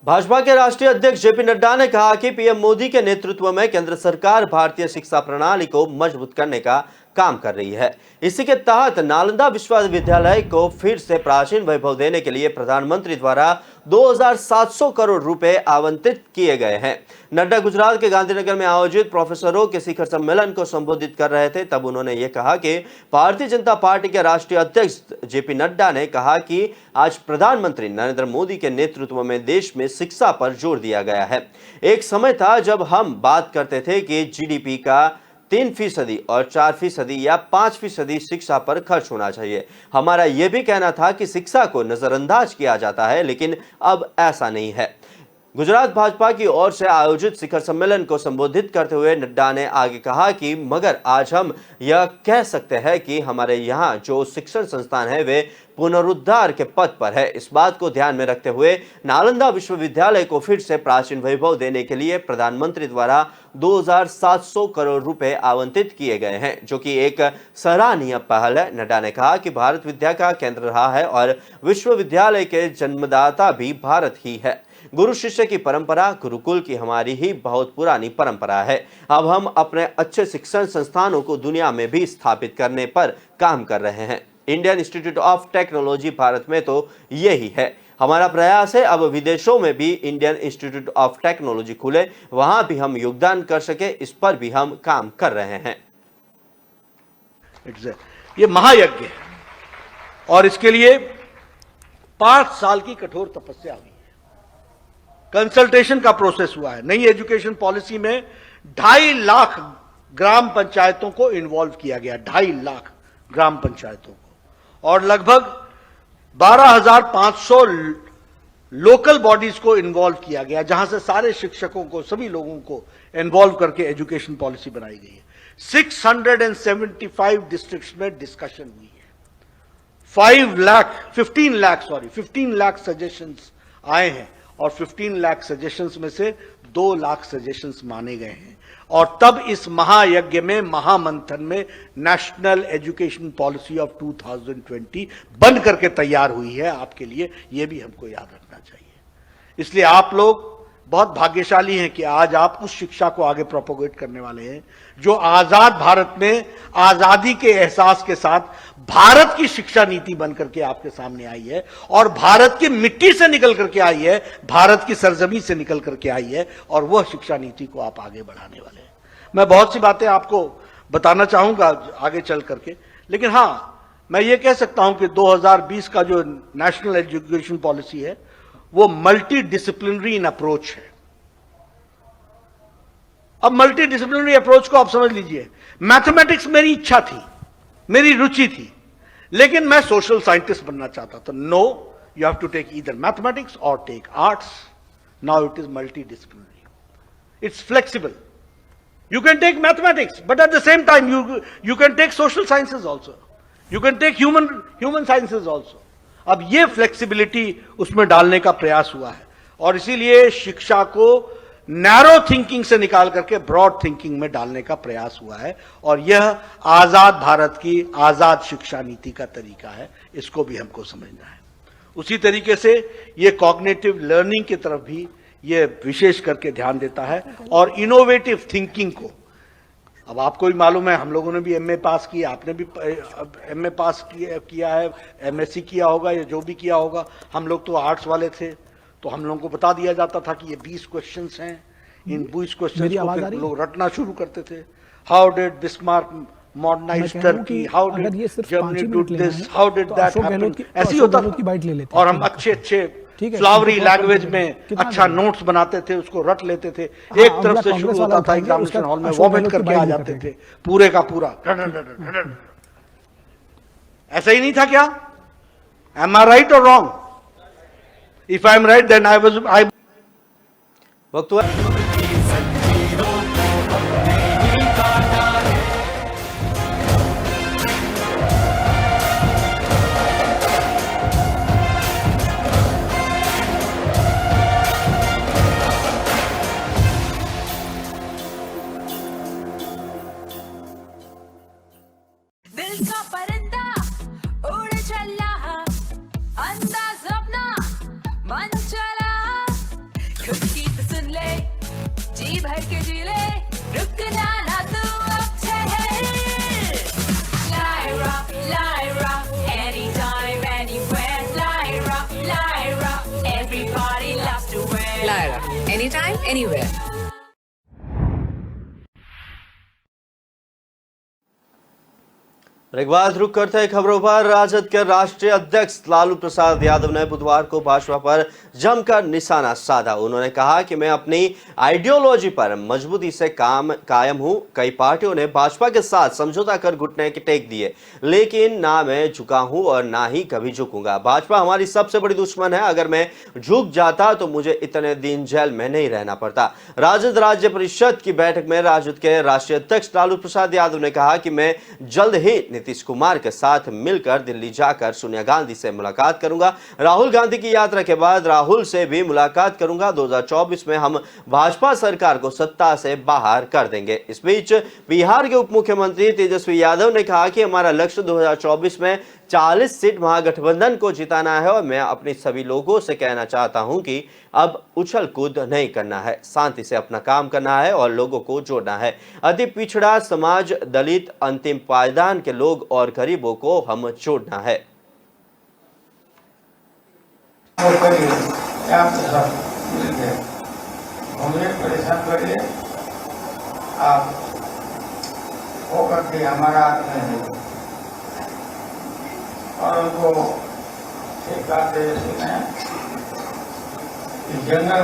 [SPEAKER 1] भाजपा के राष्ट्रीय अध्यक्ष JP नड्डा ने कहा कि PM मोदी के नेतृत्व में केंद्र सरकार भारतीय शिक्षा प्रणाली को मजबूत करने का काम कर रही है। इसी के तहत नालंदा विश्वविद्यालय को फिर से प्राचीन वैभव देने के लिए प्रधानमंत्री द्वारा 2700 करोड़ रुपए आवंटित किए गए हैं। नड्डा गुजरात के गांधीनगर में आयोजित प्रोफेसरों के शिखर सम्मेलन को संबोधित कर रहे थे, तब उन्होंने ये कहा कि भारतीय जनता पार्टी के राष्ट्रीय अध्यक्ष जेपी नड्डा ने कहा कि आज प्रधानमंत्री नरेंद्र मोदी के नेतृत्व में देश में शिक्षा पर जोर दिया गया है। एक समय था जब हम बात करते थे कि जीडीपी का 3% और 4% या 5% शिक्षा पर खर्च होना चाहिए। हमारा यह भी कहना था कि शिक्षा को नजरअंदाज किया जाता है, लेकिन अब ऐसा नहीं है। गुजरात भाजपा की ओर से आयोजित शिखर सम्मेलन को संबोधित करते हुए नड्डा ने आगे कहा कि मगर आज हम यह कह सकते हैं कि हमारे यहाँ जो शिक्षण संस्थान है वे पुनरुद्धार के पथ पर है। इस बात को ध्यान में रखते हुए नालंदा विश्वविद्यालय को फिर से प्राचीन वैभव देने के लिए प्रधानमंत्री द्वारा 2700 करोड़ रुपए आवंटित किए गए हैं, जो कि एक सराहनीय पहल है। नड्डा ने कहा कि भारत विद्या का केंद्र रहा है और विश्वविद्यालय के जन्मदाता भी भारत ही है। गुरु शिष्य की परंपरा, गुरुकुल की हमारी ही बहुत पुरानी परंपरा है। अब हम अपने अच्छे शिक्षण संस्थानों को दुनिया में भी स्थापित करने पर काम कर रहे हैं। Indian institute of technology Bharat में तो यही है। हमारा प्रयास है अब विदेशों में भी इंडियन इंस्टीट्यूट ऑफ टेक्नोलॉजी खुले, वहां भी हम योगदान कर सके, इस पर भी हम काम कर रहे हैं।
[SPEAKER 14] ये महायज्ञ है और इसके लिए 5 साल की कठोर तपस्या हुई है। कंसल्टेशन का प्रोसेस हुआ है। नई एजुकेशन पॉलिसी में 2.5 लाख ग्राम पंचायतों को इन्वॉल्व किया गया, 2.5 लाख ग्राम पंचायतों को, और लगभग 12,500 लोकल बॉडीज को इन्वॉल्व किया गया, जहां से सारे शिक्षकों को, सभी लोगों को इन्वॉल्व करके एजुकेशन पॉलिसी बनाई गई है। 675 डिस्ट्रिक्ट्स में डिस्कशन हुई है। 15 लाख सजेशंस आए हैं और 15 लाख सजेशंस में से 2 लाख सजेशंस माने गए हैं। और तब इस महायज्ञ में, महामंथन में नेशनल एजुकेशन पॉलिसी ऑफ 2020 बन करके तैयार हुई है आपके लिए। यह भी हमको याद रखना चाहिए। इसलिए आप लोग बहुत भाग्यशाली हैं कि आज आप उस शिक्षा को आगे प्रोपोगेट करने वाले हैं जो आजाद भारत में आजादी के एहसास के साथ भारत की शिक्षा नीति बनकर के आपके सामने आई है और भारत की मिट्टी से निकल करके आई है, भारत की सरजमी से निकल करके आई है, और वह शिक्षा नीति को आप आगे बढ़ाने वाले हैं। मैं बहुत सी बातें आपको बताना चाहूंगा आगे चल करके, लेकिन हां, मैं ये कह सकता हूं कि 2020 का जो नेशनल एजुकेशन पॉलिसी है वो मल्टी डिसिप्लिनरी इन अप्रोच है। अब मल्टी डिसिप्लिनरी अप्रोच को आप समझ लीजिए। मैथमेटिक्स मेरी इच्छा थी, मेरी रुचि थी, लेकिन मैं सोशल साइंटिस्ट बनना चाहता था। No, you have to take either mathematics और take arts. Now it is multidisciplinary, it's flexible. You can take mathematics, but at the same time you can take social sciences also. You can take human sciences also. अब ये flexibility उसमें डालने का प्रयास हुआ है और इसीलिए शिक्षा को नैरो थिंकिंग से निकाल करके ब्रॉड थिंकिंग में डालने का प्रयास हुआ है और यह आजाद भारत की आजाद शिक्षा नीति का तरीका है। इसको भी हमको समझना है। उसी तरीके से ये कॉग्निटिव लर्निंग की तरफ भी ये विशेष करके ध्यान देता है और इनोवेटिव थिंकिंग को। अब आपको भी मालूम है, हम लोगों ने भी एमए पास किया, आपने भी एमए पास किया है, एमएससी किया होगा या जो भी किया होगा। हम लोग तो आर्ट्स वाले थे, तो हम लोगों को बता दिया जाता था कि ये 20 क्वेश्चंस हैं, इन 20 क्वेश्चंस को फिर लोग रटना शुरू करते थे। How did Bismarck modernise Turkey, how did Germany do this, how did that happen, ऐसे ही होता था। और हम अच्छे फ्लावरी लैंग्वेज में अच्छा नोट्स बनाते थे, उसको रट लेते थे। एक तरफ से शुरू होता था एग्जामिनेशन हॉल में, वॉमिट करके आ जाते थे पूरे का पूरा। ऐसा ही नहीं था क्या? एम आई राइट और wrong? If I am right then I
[SPEAKER 1] वक्त हुआ
[SPEAKER 11] Everybody loves to wear Lyra. Anytime, anywhere.
[SPEAKER 1] एक बात रुक करते हैं खबरों पर। राजद के राष्ट्रीय अध्यक्ष लालू प्रसाद यादव ने बुधवार को भाजपा पर जमकर निशाना साधा। उन्होंने कहा कि मैं अपनी आइडियोलॉजी पर मजबूती से कायम हूं। कई पार्टियों ने भाजपा के साथ समझौता कर घुटने के टेक दिए, लेकिन ना मैं झुका हूं और ना ही कभी झुकूंगा। भाजपा हमारी सबसे बड़ी दुश्मन है। अगर मैं झुक जाता तो मुझे इतने दिन जेल में नहीं रहना पड़ता। राजद राज्य परिषद की बैठक में राजद के राष्ट्रीय अध्यक्ष लालू प्रसाद यादव ने कहा कि मैं जल्द ही नीतीश कुमार के साथ मिलकर दिल्ली जाकर सोनिया गांधी से मुलाकात करूंगा। राहुल गांधी की यात्रा के बाद राहुल से भी मुलाकात करूंगा। 2024 में हम भाजपा सरकार को सत्ता से बाहर कर देंगे। इस बीच बिहार के उप मुख्यमंत्री तेजस्वी यादव ने कहा कि हमारा लक्ष्य 2024 में 40 सीट महागठबंधन को जिताना है और मैं अपने सभी लोगों से कहना चाहता हूं कि अब उछल कूद नहीं करना है, शांति से अपना काम करना है और लोगों को जोड़ना है। अति पिछड़ा समाज, दलित, अंतिम पायदान के लोग और गरीबों को हम जोड़ना है।
[SPEAKER 15] आप होकर के हमारा और उनको एक बात जनरल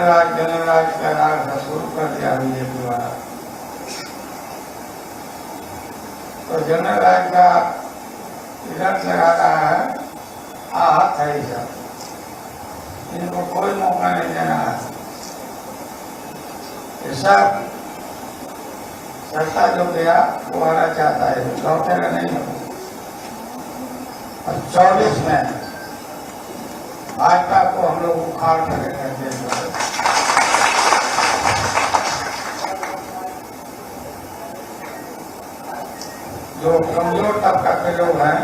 [SPEAKER 15] राज का राग शुरू कर दिया बीजेपी द्वारा। तो जनरल राज का तिलक लगा रहा है, आहत है सब, इनको कोई मौका नहीं देना है। ये सब सत्ता जो गया वो आना चाहता है, लौटेगा नहीं हो। 24 में भाजपा को हम लोग उखाड़ कर जो कमजोर तबका के लोग हैं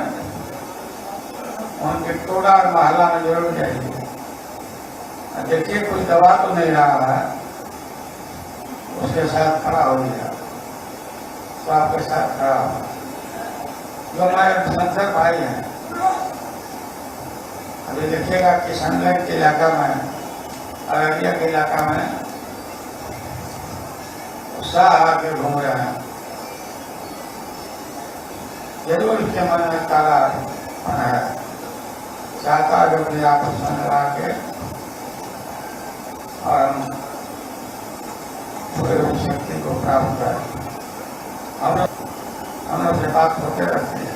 [SPEAKER 15] उनके टोला और मोहल्ला में जरूर जाइए। देखिए कोई दवा तो नहीं रहा है, उसके साथ खड़ा हो गया तो आपके साथ खड़ा हो। जो हमारे संसद भाई हैं, अभी देखिएगा किशनगंज के इलाका में, अररिया के इलाका में उत्साह आके घूम रहे हैं। जरूर के मन में ताला है, चाहता है अपने आपस में लगा के और हम पूरे शक्ति को प्राप्त करें। हम लोग से बात होते रहती है।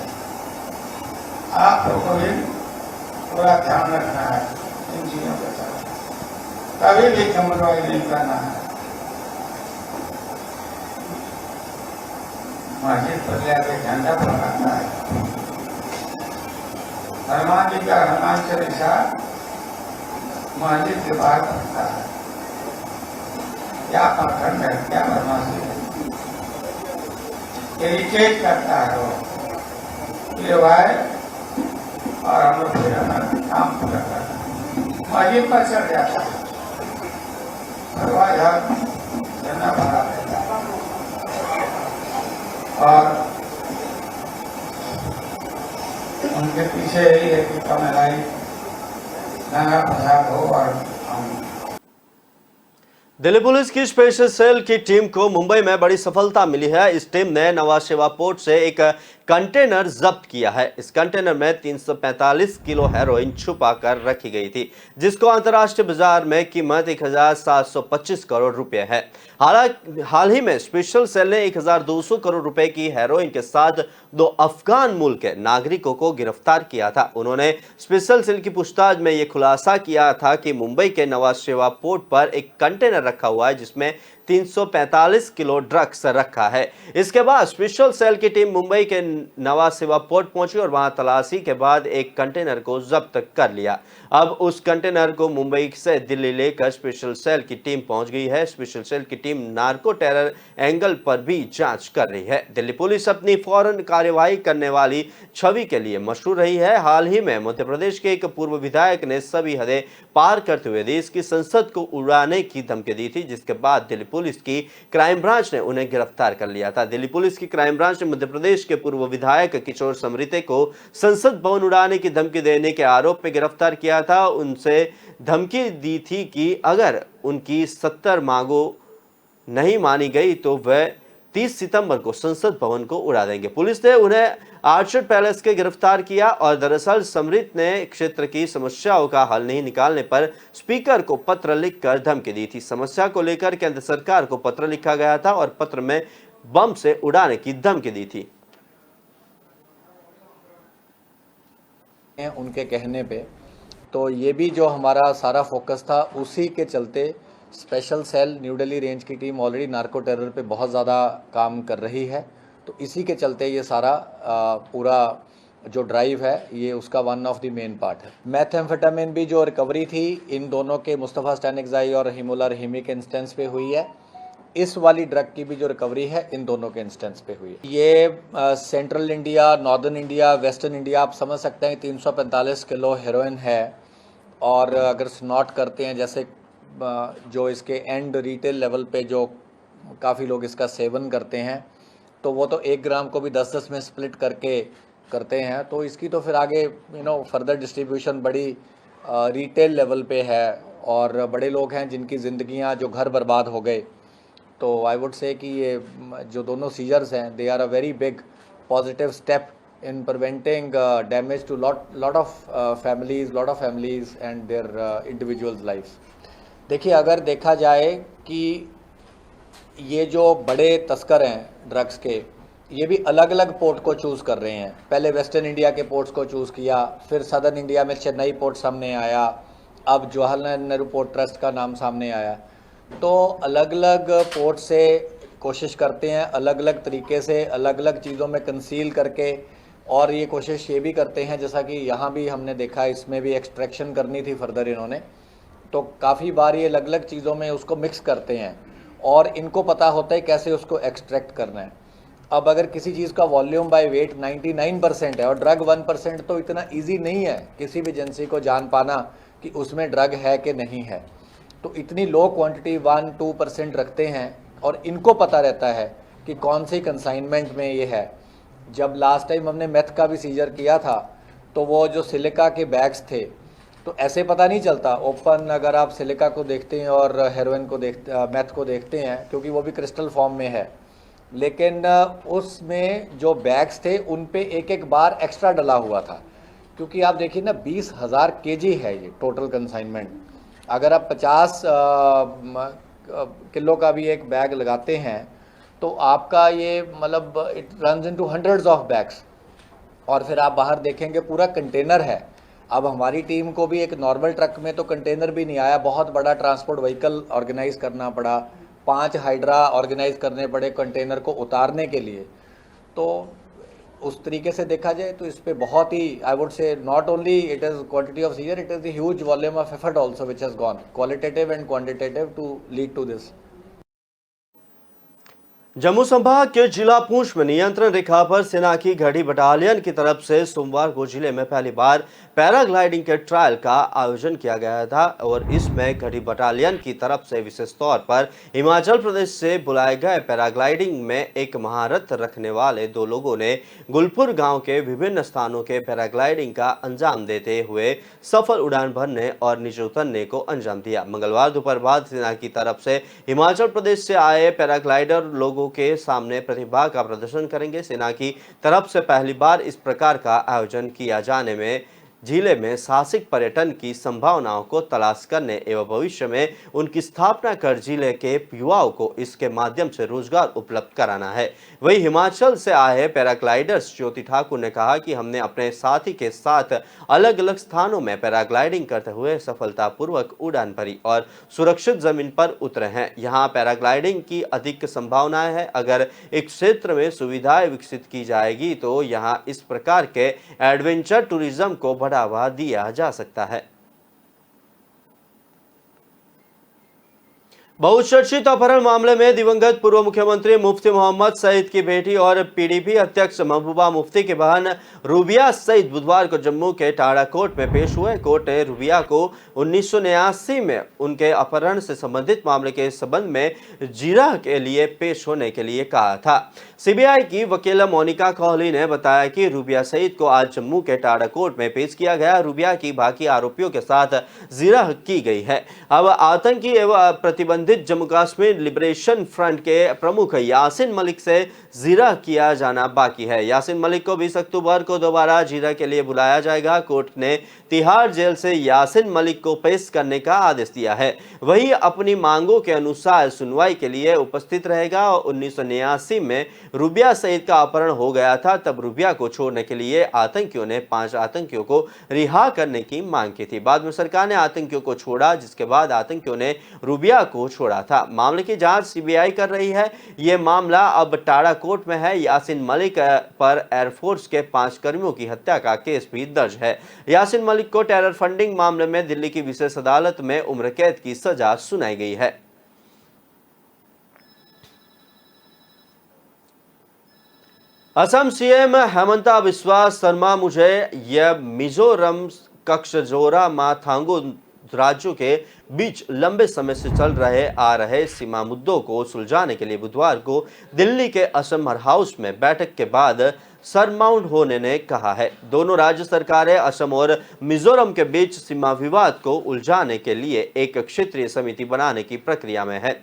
[SPEAKER 15] आप लोग को भी पूरा ध्यान रखना है इन चीजों के साथ, कभी भी कमजोरी नहीं करना है। मस्जिद पर जाके झंडा फहराता है। हनुमान जी का हनुमान चालीसा मस्जिद के बाहर पढ़ता है। क्या पाखंड है, क्या बदमाशी है, इरिटेट करता है वो। ये भाई और हम लोग फिर काम पूरा करना मस्जिद पर चढ़ जाता है, झंडा फहरा देता है और उनके पीछे यही है कि कमलाई दंगा फसाद हो। और हम
[SPEAKER 1] दिल्ली पुलिस की स्पेशल सेल की टीम को मुंबई में बड़ी सफलता मिली है। इस टीम ने नवाज सेवा पोर्ट से एक कंटेनर जब्त किया है। इस कंटेनर में 345 किलो हेरोइन छुपा कर रखी गई थी, जिसको अंतर्राष्ट्रीय बाजार में कीमत 1725 करोड़ रुपए है। हाल ही में स्पेशल सेल ने 1200 करोड़ रुपए की हेरोइन के साथ 2 अफगान मूल के नागरिकों को गिरफ्तार किया था। उन्होंने स्पेशल सेल की पूछताछ में यह खुलासा किया था कि मुंबई के नवाज सेवा पोर्ट पर एक कंटेनर रखा हुआ है जिसमें 345 किलो ड्रग्स रखा है। इसके बाद स्पेशल सेल की टीम मुंबई के नवाज सेवा पोर्ट पहुंची और वहां तलाशी के बाद एक कंटेनर को जब्त कर लिया। अब उस कंटेनर को मुंबई से दिल्ली लेकर स्पेशल सेल की टीम पहुंच गई है। स्पेशल सेल की टीम नार्को टेरर एंगल पर भी जांच कर रही है। दिल्ली पुलिस अपनी फौरन कार्यवाही करने वाली छवि के लिए मशहूर रही है। हाल ही में मध्य प्रदेश के एक पूर्व विधायक ने सभी हदें पार करते हुए देश की संसद को उड़ाने की धमकी दी थी, जिसके बाद दिल्ली पुलिस की क्राइम ब्रांच ने उन्हें गिरफ्तार कर लिया था। दिल्ली पुलिस की क्राइम ब्रांच ने मध्य प्रदेश के पूर्व विधायक किशोर समरीते को संसद भवन उड़ाने की धमकी देने के आरोप में गिरफ्तार किया था। उनसे धमकी दी थी कि अगर उनकी 70 मांगों नहीं मानी गई तो वह 30 सितंबर को संसद भवन को उड़ा देंगे। पुलिस ने उन्हें आर्चर्ड पैलेस के गिरफ्तार किया और दरअसल समरीत ने क्षेत्र की समस्याओं का हल नहीं निकालने पर स्पीकर को पत्र लिखकर धमकी दी थी। समस्या को लेकर केंद्र सरकार को पत्र लिखा गया था और पत्र में बम से उड़ाने की धमकी दी थी।
[SPEAKER 16] उनके कहने पे तो ये भी जो हमारा सारा फोकस था, उसी के चलते special cell new Delhi range की टीम ऑलरेडी नार्को टेरर पे बहुत ज़्यादा काम कर रही है। तो इसी के चलते ये सारा पूरा जो ड्राइव है ये उसका one of the main part है। मैथेम्फेटामिन भी जो रिकवरी थी इन दोनों के मुस्तफ़ा स्टैनिक्साई और हिमोला रहीमी के इंस्टेंस पे हुई है। इस वाली ड्रग की भी जो रिकवरी है इन दोनों के इंस्टेंस पे हुई है। ये central India, northern India, western India आप समझ सकते हैं 345 किलो हेरोइन है। और अगर नोट करते हैं जैसे जो इसके एंड रिटेल लेवल पे जो काफ़ी लोग इसका सेवन करते हैं तो वो तो 1 ग्राम को भी 10-10 में स्प्लिट करके करते हैं। तो इसकी तो फिर आगे फर्दर डिस्ट्रीब्यूशन बड़ी रिटेल लेवल पे है और बड़े लोग हैं जिनकी ज़िंदगियां जो घर बर्बाद हो गए। तो आई वुड से कि ये जो दोनों सीजर्स हैं they are a very big positive step in preventing damage to lot of families and their individuals lives। देखिए अगर देखा जाए कि ये जो बड़े तस्कर हैं ड्रग्स के, ये भी अलग अलग पोर्ट को चूज़ कर रहे हैं। पहले वेस्टर्न इंडिया के पोर्ट्स को चूज़ किया, फिर सदर्न इंडिया में चेन्नई पोर्ट सामने आया, अब जवाहरलाल नेहरू पोर्ट ट्रस्ट का नाम सामने आया। तो अलग अलग पोर्ट से कोशिश करते हैं, अलग अलग तरीके से अलग अलग चीज़ों में कंसील करके, और ये कोशिश ये भी करते हैं जैसा कि यहाँ भी हमने देखा इसमें भी एक्सट्रैक्शन करनी थी फर्दर इन्होंने, तो काफ़ी बार ये अलग अलग चीज़ों में उसको मिक्स करते हैं और इनको पता होता है कैसे उसको एक्सट्रैक्ट करना है। अब अगर किसी चीज़ का वॉल्यूम बाय वेट 99% है और ड्रग 1%, तो इतना ईजी नहीं है किसी भी एजेंसी को जान पाना कि उसमें ड्रग है कि नहीं है। तो इतनी लो क्वांटिटी 1-2% रखते हैं और इनको पता रहता है कि कौन सी कंसाइनमेंट में ये है। जब लास्ट टाइम हमने मेथ का भी सीजर किया था तो वो जो सिलिका के बैग्स थे, तो ऐसे पता नहीं चलता ओपन अगर आप सिलिका को देखते हैं और हेरोइन को मेथ को देखते हैं, क्योंकि वो भी क्रिस्टल फॉर्म में है, लेकिन उसमें जो बैग्स थे उन पे एक बार एक्स्ट्रा डला हुआ था। क्योंकि आप देखिए ना 20,000 kg है ये टोटल कंसाइनमेंट। अगर आप 50 किलो का भी एक बैग लगाते हैं तो आपका ये मतलब it runs into hundreds of bags. और फिर आप बाहर देखेंगे पूरा कंटेनर है। अब हमारी टीम को भी एक नॉर्मल ट्रक में तो कंटेनर भी नहीं आया, बहुत बड़ा ट्रांसपोर्ट व्हीकल ऑर्गेनाइज करना पड़ा, 5 हाइड्रा ऑर्गेनाइज करने पड़े कंटेनर को उतारने के लिए। तो उस तरीके से देखा जाए तो इस पे बहुत ही I would say not only it is quantity of seizure, it is the huge volume of effort also which has gone qualitative and quantitative to lead to this.
[SPEAKER 1] Jammu संभाग के जिला पुंछ में नियंत्रण रेखा पर सेना की गढ़ी बटालियन की तरफ से सोमवार को जिले में पहली बार पैराग्लाइडिंग के ट्रायल का आयोजन किया गया था और इसमें गढ़ी बटालियन की तरफ से विशेष तौर पर हिमाचल प्रदेश से बुलाए गए पैराग्लाइडिंग में एक महारत रखने वाले 2 लोगों ने गुलपुर गांव के विभिन्न स्थानों के पैराग्लाइडिंग का अंजाम देते हुए सफल उड़ान भरने और नीचे उतरने को अंजाम दिया। मंगलवार दोपहर बाद सेना की तरफ से हिमाचल प्रदेश से आए पैराग्लाइडर लोगों के सामने प्रतिभा का प्रदर्शन करेंगे। सेना की तरफ से पहली बार इस प्रकार का आयोजन किया जाने में जिले में साहसिक पर्यटन की संभावनाओं को तलाश करने एवं भविष्य में उनकी स्थापना कर जिले के युवाओं को इसके माध्यम से रोजगार उपलब्ध कराना है। वहीं हिमाचल से आए पैराग्लाइडर्स ज्योति ठाकुर ने कहा कि हमने अपने साथी के साथ अलग अलग स्थानों में पैराग्लाइडिंग करते हुए सफलतापूर्वक उड़ान भरी और सुरक्षित जमीन पर उतरे हैं। यहाँ पैराग्लाइडिंग की अधिक संभावनाएं हैं। अगर एक क्षेत्र में सुविधाएं विकसित की जाएगी तो यहाँ इस प्रकार के एडवेंचर टूरिज्म को बढ़ावा दिया जा सकता है। बहुचर्चित अपहरण मामले में दिवंगत पूर्व मुख्यमंत्री मुफ्ती मोहम्मद सईद की बेटी और पीडीपी अध्यक्ष महबूबा मुफ्ती की बहन रूबिया सईद बुधवार को जम्मू के टाड़ा कोर्ट में पेश हुए। कोर्ट ने रूबिया को 1989 में उनके अपहरण से संबंधित मामले के संबंध में जीरा के लिए पेश होने के लिए कहा था। सीबीआई की वकील मोनिका कोहली ने बताया कि रूबिया सईद को आज जम्मू के टाड़ा कोर्ट में पेश किया गया। रूबिया की बाकी आरोपियों के साथ जीरा की गई है। अब आतंकी एवं प्रतिबंधित जम्मू कश्मीर लिबरेशन फ्रंट के प्रमुख यासिन मलिक से जीरा किया जाना बाकी है। यासिन मलिक को 20 अक्टूबर को दोबारा जीरा के लिए बुलाया जाएगा। कोर्ट ने तिहाड़ जेल से यासिन मलिक को पेश करने का आदेश दिया है। वही अपनी मांगों के अनुसार सुनवाई के लिए उपस्थित रहेगा। 1989 में रूबिया सईद का अपहरण हो गया था। तब रूबिया को छोड़ने के लिए आतंकियों ने 5 आतंकियों को रिहा करने की मांग की थी। बाद में सरकार ने आतंकियों को छोड़ा, जिसके बाद आतंकियों ने रूबिया को छोड़ा था। मामले की जांच सीबीआई कर रही है। यह मामला अब टाड़ा कोर्ट में है। यासिन मलिक पर एयरफोर्स के 5 कर्मियों की हत्या का केस भी दर्ज है। यासिन मलिक को टेरर फंडिंग मामले में दिल्ली की विशेष अदालत में उम्र कैद की सजा सुनाई गई है। असम सीएम हेमंता बिस्वा शर्मा मुझे यह मिजोरम कक्षजोरा माथांगु राज्यों के बीच लंबे समय से चल रहे आ रहे सीमा मुद्दों को सुलझाने के लिए बुधवार को दिल्ली के असम हाउस में बैठक के बाद सरमाउंट होने ने कहा है। दोनों राज्य सरकारें असम और मिजोरम के बीच सीमा विवाद को उलझाने के लिए एक क्षेत्रीय समिति बनाने की प्रक्रिया में है।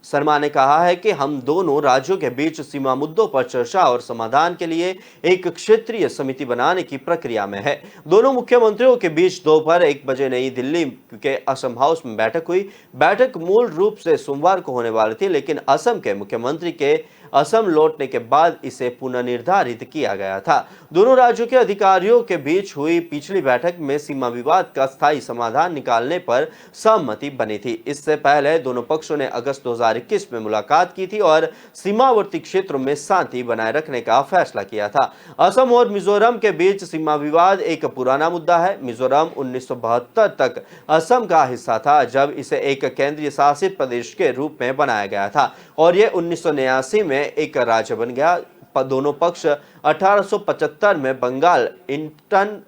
[SPEAKER 1] शर्मा ने कहा है कि हम दोनों राज्यों के बीच सीमा मुद्दों पर चर्चा और समाधान के लिए एक क्षेत्रीय समिति बनाने की प्रक्रिया में है। दोनों मुख्यमंत्रियों के बीच दोपहर 1 बजे नई दिल्ली के असम हाउस में बैठक हुई। बैठक मूल रूप से सोमवार को होने वाली थी, लेकिन असम के मुख्यमंत्री के असम लौटने के बाद इसे पुनर्निर्धारित किया गया था। दोनों राज्यों के अधिकारियों के बीच हुई पिछली बैठक में सीमा विवाद का स्थायी समाधान निकालने पर सहमति बनी थी। इससे पहले दोनों पक्षों ने अगस्त 2021 में मुलाकात की थी और सीमावर्ती क्षेत्रों में शांति बनाए रखने का फैसला किया था। असम और मिजोरम के बीच सीमा विवाद एक पुराना मुद्दा है। मिजोरम 1972 तक असम का हिस्सा था, जब इसे एक केंद्रीय शासित प्रदेश के रूप में बनाया गया था और यह 1989 में एक राज्य बन गया। दोनों पक्ष 1875 में बंगाल इंटर्न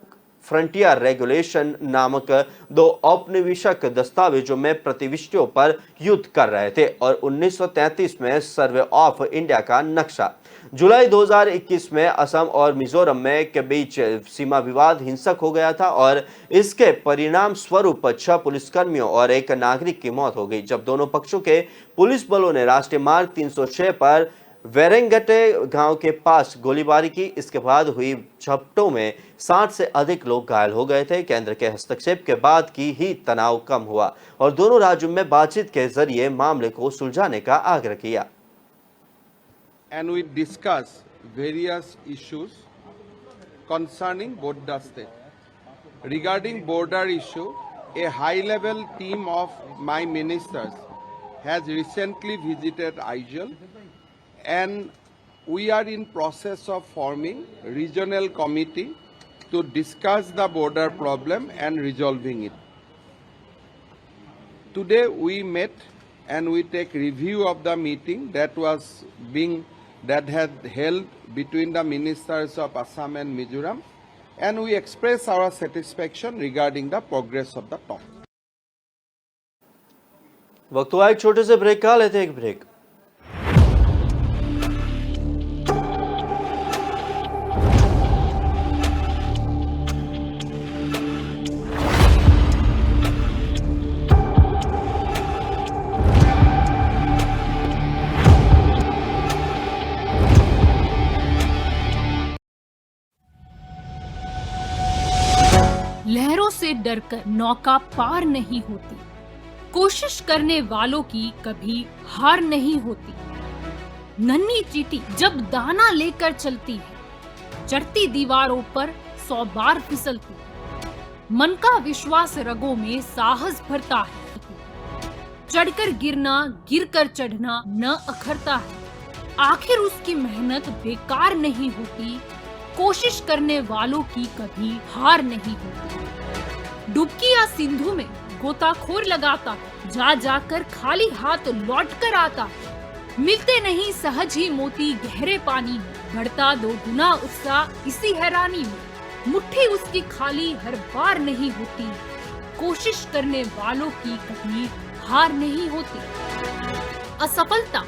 [SPEAKER 1] फ्रंटियर रेगुलेशन नामक 2 औपनिवेशिक दस्तावेजों में प्रतिविष्टियों पर युद्ध कर रहे थे और 1933 में सर्वे ऑफ इंडिया का नक्शा। जुलाई 2021 में असम और मिजोरम में के बीच सीमा विवाद हिंसक हो गया था और इसके परिणाम स्वरूप 6 पुलिसकर्मियों और 1 नागरिक की मौत हो गई, जब दोनों पक्षों के पुलिस बलों ने राष्ट्रीय मार्ग 306 पर वेरेंगटे गांव के पास गोलीबारी की। इसके बाद हुई झड़पों में 60 से अधिक लोग घायल हो गए थे। केंद्र के हस्तक्षेप के बाद की ही तनाव कम हुआ और दोनों राज्यों में बातचीत के जरिए मामले को सुलझाने का आग्रह किया।
[SPEAKER 17] And we discuss various issues concerning both the states. Regarding border issue, a high-level team of my ministers has recently visited Aizawl, and we are in process of forming regional committee to discuss the border problem and resolving it. Today we met and we take review of the meeting that had held between the ministers of Assam and Mizoram, and we express our satisfaction regarding the progress of the talk.
[SPEAKER 1] वक्त हुआ एक छोटे से break का, लेते एक break.
[SPEAKER 18] लहरों से डरकर नौका पार नहीं होती, कोशिश करने वालों की कभी हार नहीं होती। नन्ही चींटी जब दाना लेकर चलती है, चढ़ती दीवारों पर 100 बार फिसलती है। मन का विश्वास रगों में साहस भरता है। चढ़कर गिरना, गिरकर चढ़ना न अखरता है। आखिर उसकी मेहनत बेकार नहीं होती, कोशिश करने वालों की कभी हार नहीं होती। डुबकी या सिंधु में गोताखोर लगाता, जा जाकर खाली हाथ लौट कर आता। मिलते नहीं सहज ही मोती गहरे पानी में, बढ़ता 2 गुना उत्साह इसी हैरानी में। मुट्ठी उसकी खाली हर बार नहीं होती, कोशिश करने वालों की कभी हार नहीं होती। असफलता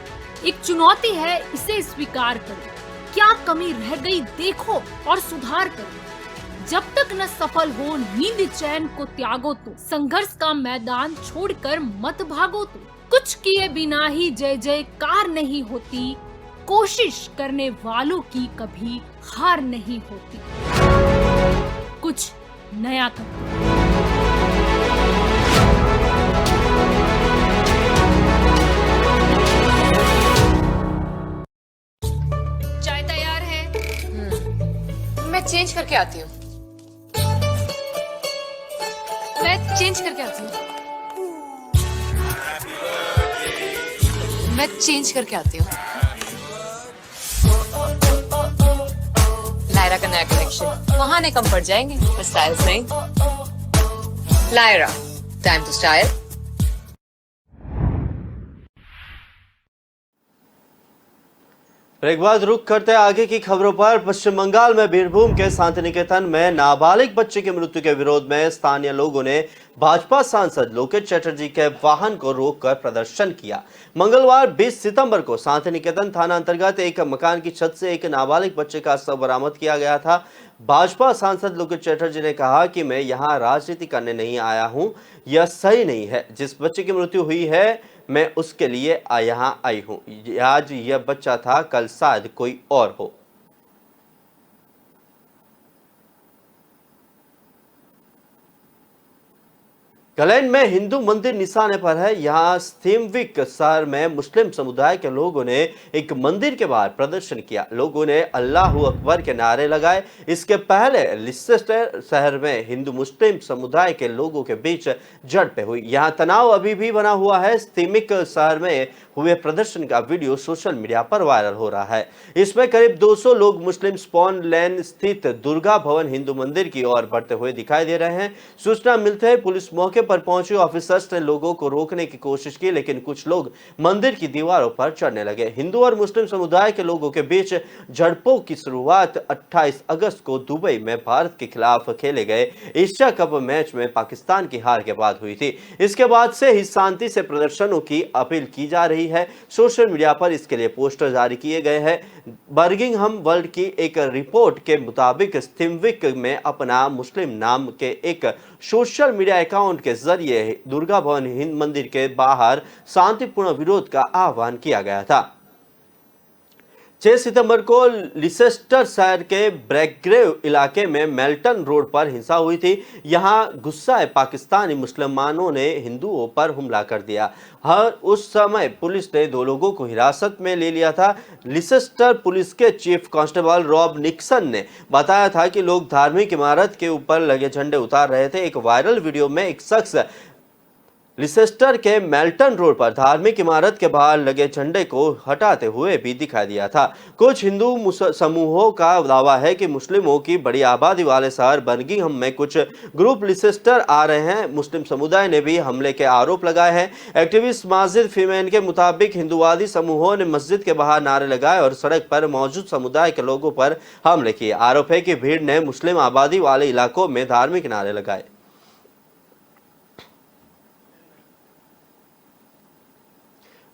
[SPEAKER 18] एक चुनौती है, इसे स्वीकार करो। क्या कमी रह गई देखो और सुधार करो। जब तक न सफल हो नींद चैन को त्यागो तो, संघर्ष का मैदान छोड़कर मत भागो तो। कुछ किए बिना ही जय जयकार नहीं होती, कोशिश करने वालों की कभी हार नहीं होती। कुछ नया करो।
[SPEAKER 11] चाय तैयार है। मैं चेंज करके आती हूँ। मैं चेंज करके आती हूँ। मैं चेंज करके आती हूँ। लायरा का नया कलेक्शन, बहाने कम पड़ जाएंगे पर स्टाइल्स नहीं। Lyra, time to style.
[SPEAKER 1] एक बार रुक करते हैं आगे की खबरों पर। पश्चिम बंगाल में बीरभूम के शांति निकेतन में नाबालिग बच्चे की मृत्यु के विरोध में स्थानीय लोगों ने भाजपा सांसद लोकेश चटर्जी के वाहन को रोककर प्रदर्शन किया। मंगलवार 20 सितंबर को शांति निकेतन थाना अंतर्गत एक मकान की छत से एक नाबालिग बच्चे का शव बरामद किया गया था। भाजपा सांसद लोकेश चटर्जी ने कहा कि मैं यहाँ राजनीति करने नहीं आया हूँ, यह सही नहीं है। जिस बच्चे की मृत्यु हुई है मैं उसके लिए यहाँ आई हूँ। आज यह बच्चा था, कल शायद कोई और हो। कलैन में हिंदू मंदिर निशाने पर है। यहाँ स्थीमविक शहर में मुस्लिम समुदाय के लोगों ने एक मंदिर के बाहर प्रदर्शन किया। लोगों ने अल्लाह अकबर के नारे लगाए। इसके पहले लिसेस्टर शहर में हिंदू मुस्लिम समुदाय के लोगों के बीच झड़पें हुई। यहाँ तनाव अभी भी बना हुआ है। स्थीमिक शहर में हुए प्रदर्शन का वीडियो सोशल मीडिया पर वायरल हो रहा है। इसमें करीब 200 लोग मुस्लिम स्पॉन लेन स्थित दुर्गा भवन हिंदू मंदिर की ओर बढ़ते हुए दिखाई दे रहे हैं। सूचना मिलते ही पुलिस मौके पर पहुंची। ऑफिसर्स ने लोगों को रोकने की कोशिश की, लेकिन कुछ लोग मंदिर की दीवारों पर चढ़ने लगे। हिंदू और मुस्लिम समुदाय के लोगों के बीच झड़पों की शुरुआत 28 अगस्त को दुबई में भारत के खिलाफ खेले गए एशिया कप मैच में पाकिस्तान की हार के बाद हुई थी। इसके बाद से ही शांति से प्रदर्शनों की अपील की जा रही है। सोशल मीडिया पर इसके लिए पोस्टर जारी किए गए हैं। बर्मिंघम वर्ल्ड की एक रिपोर्ट के मुताबिक स्थीमविक में अपना मुस्लिम नाम के एक सोशल मीडिया अकाउंट के जरिए दुर्गा भवन हिंदू मंदिर के बाहर शांतिपूर्ण विरोध का आह्वान किया गया था। 6 सितंबर को लिसेस्टर शहर के ब्रैकग्रेव इलाके में मेल्टन रोड पर हिंसा हुई थी। यहां गुस्साए पाकिस्तानी मुसलमानों ने हिंदुओं पर हमला कर दिया। उस समय पुलिस ने 2 लोगों को हिरासत में ले लिया था। लिसेस्टर पुलिस के चीफ कांस्टेबल रॉब निक्सन ने बताया था कि लोग धार्मिक इमारत के ऊपर लगे झंडे उतार रहे थे। एक वायरल वीडियो में एक शख्स लिसेस्टर के मेल्टन रोड पर धार्मिक इमारत के बाहर लगे झंडे को हटाते हुए भी दिखाई दिया था। कुछ हिंदू समूहों का दावा है कि मुस्लिमों की बड़ी आबादी वाले शहर बर्मिंघम में कुछ ग्रुप लिसेस्टर आ रहे हैं। मुस्लिम समुदाय ने भी हमले के आरोप लगाए हैं। एक्टिविस्ट माजिद फीमेन के मुताबिक हिंदुवादी समूहों ने मस्जिद के बाहर नारे लगाए और सड़क पर मौजूद समुदाय के लोगों पर हमले किए। आरोप है कि भीड़ ने मुस्लिम आबादी वाले इलाकों में धार्मिक नारे लगाए।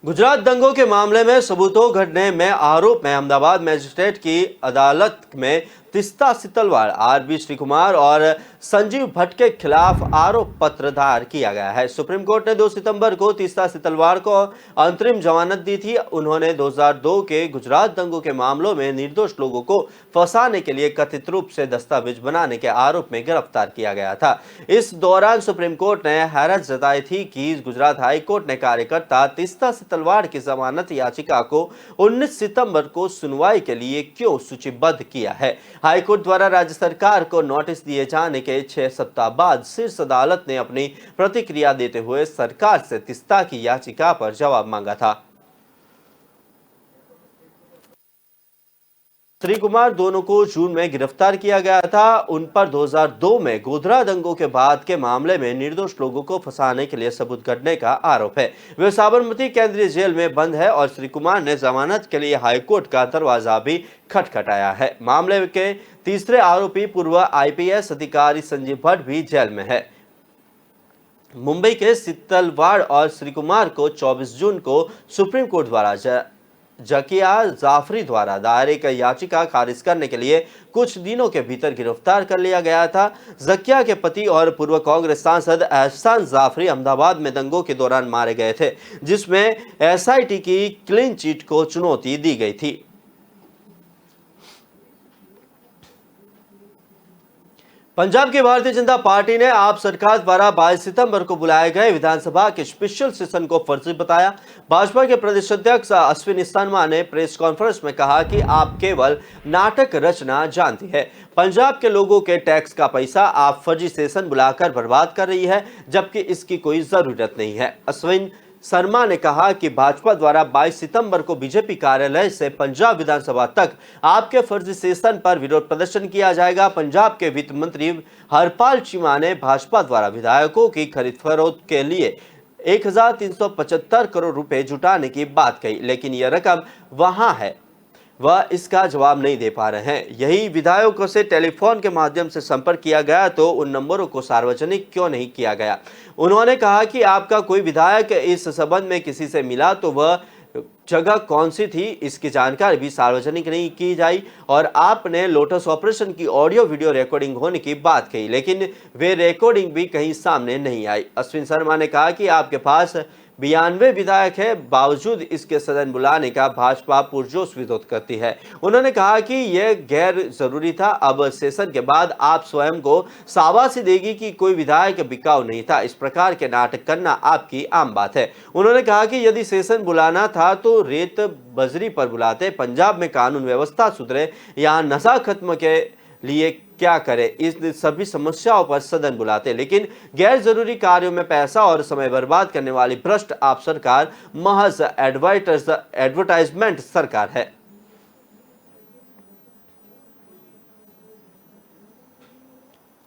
[SPEAKER 1] गुजरात दंगों के मामले में सबूतों घटने में आरोप में अहमदाबाद मजिस्ट्रेट की अदालत में तीस्ता सितलवाड़, आरबी श्रीकुमार और संजीव भट्ट के खिलाफ आरोप पत्र दायर किया गया है। सुप्रीम कोर्ट ने 2 सितंबर को तीस्ता सितलवाड़ को अंतरिम जमानत दी थी। उन्होंने 2002 के गुजरात दंगों के मामलों में निर्दोष लोगों को फंसाने के लिए कथित रूप से दस्तावेज बनाने के आरोप में गिरफ्तार किया गया था। इस दौरान सुप्रीम कोर्ट ने हैरत जताई थी कि गुजरात हाई कोर्ट ने कार्यकर्ता तीस्ता सितलवाड़ की जमानत याचिका को 19 सितंबर को सुनवाई के लिए क्यों सूचीबद्ध किया है। हाईकोर्ट द्वारा राज्य सरकार को नोटिस दिए जाने के 6 सप्ताह बाद शीर्ष अदालत ने अपनी प्रतिक्रिया देते हुए सरकार से तीस्ता की याचिका पर जवाब मांगा था। श्री कुमार दोनों को जून में गिरफ्तार किया गया था। उन पर 2002 में गोधरा दंगों के बाद के मामले में निर्दोष लोगों को फंसाने के लिए सबूत गढ़ने का आरोप है। वे साबरमती केंद्रीय जेल में बंद है और श्री कुमार ने जमानत के लिए हाईकोर्ट का दरवाजा भी खटखटाया है। मामले के तीसरे आरोपी पूर्व IPS अधिकारी संजीव भट्ट भी जेल में है। मुंबई के सित्तलवाड़ और श्री कुमार को 24 जून को सुप्रीम कोर्ट द्वारा जकिया जाफरी द्वारा दायर एक याचिका खारिज करने के लिए कुछ दिनों के भीतर गिरफ्तार कर लिया गया था। जकिया के पति और पूर्व कांग्रेस सांसद एहसान जाफरी अहमदाबाद में दंगों के दौरान मारे गए थे, जिसमें SIT की क्लीन चिट को चुनौती दी गई थी। पंजाब की भारतीय जनता पार्टी ने आप सरकार द्वारा 22 सितंबर को बुलाए गए विधानसभा के स्पेशल सेशन को फर्जी बताया। भाजपा के प्रदेश अध्यक्ष अश्विनी शर्मा ने प्रेस कॉन्फ्रेंस में कहा कि आप केवल नाटक रचना जानती है। पंजाब के लोगों के टैक्स का पैसा आप फर्जी सेशन बुलाकर बर्बाद कर रही है, जबकि इसकी कोई जरूरत नहीं है। अश्विनी शर्मा ने कहा कि भाजपा द्वारा 22 सितंबर को बीजेपी कार्यालय से पंजाब विधानसभा तक आपके फर्जी सेशन पर विरोध प्रदर्शन किया जाएगा। पंजाब के वित्त मंत्री हरपाल चीमा ने भाजपा द्वारा विधायकों की खरीद फरोख्त के लिए 1375 करोड़ रुपए जुटाने की बात कही, लेकिन यह रकम वहां है, वह इसका जवाब नहीं दे पा रहे हैं। यही विधायकों से टेलीफोन के माध्यम से संपर्क किया गया तो उन नंबरों को सार्वजनिक क्यों नहीं किया गया। उन्होंने कहा कि आपका कोई विधायक इस संबंध में किसी से मिला तो वह जगह कौन सी थी, इसकी जानकारी भी सार्वजनिक नहीं की जाई। और आपने लोटस ऑपरेशन की ऑडियो वीडियो रिकॉर्डिंग होने की बात कही, लेकिन वे रिकॉर्डिंग भी कहीं सामने नहीं आई। अश्विनी शर्मा ने कहा कि आपके पास 92 विधायक है, बावजूद इसके सदन बुलाने का भाजपा पुरजोश विरोध करती है। उन्होंने कहा कि यह गैर जरूरी था। अब सेशन के बाद आप स्वयं को शाबाशी देगी कि कोई विधायक बिकाऊ नहीं था। इस प्रकार के नाटक करना आपकी आम बात है। उन्होंने कहा कि यदि सेशन बुलाना था तो रेत बजरी पर बुलाते। पंजाब में कानून व्यवस्था सुधरे, यहाँ नशा खत्म के लिए क्या करे, इस सभी समस्याओं पर सदन बुलाते, लेकिन गैर जरूरी कार्यों में पैसा और समय बर्बाद करने वाली भ्रष्ट आप सरकार महज एडवर्टाइजमेंट सरकार है।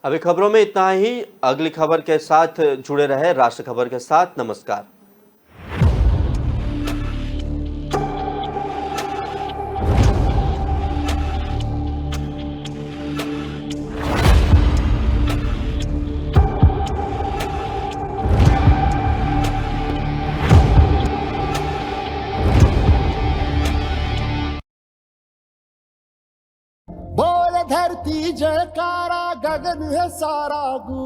[SPEAKER 1] अभी खबरों में इतना ही। अगली खबर के साथ जुड़े रहे राष्ट्र खबर के साथ। नमस्कार।
[SPEAKER 19] धरती जयकारा गगन है सारा गू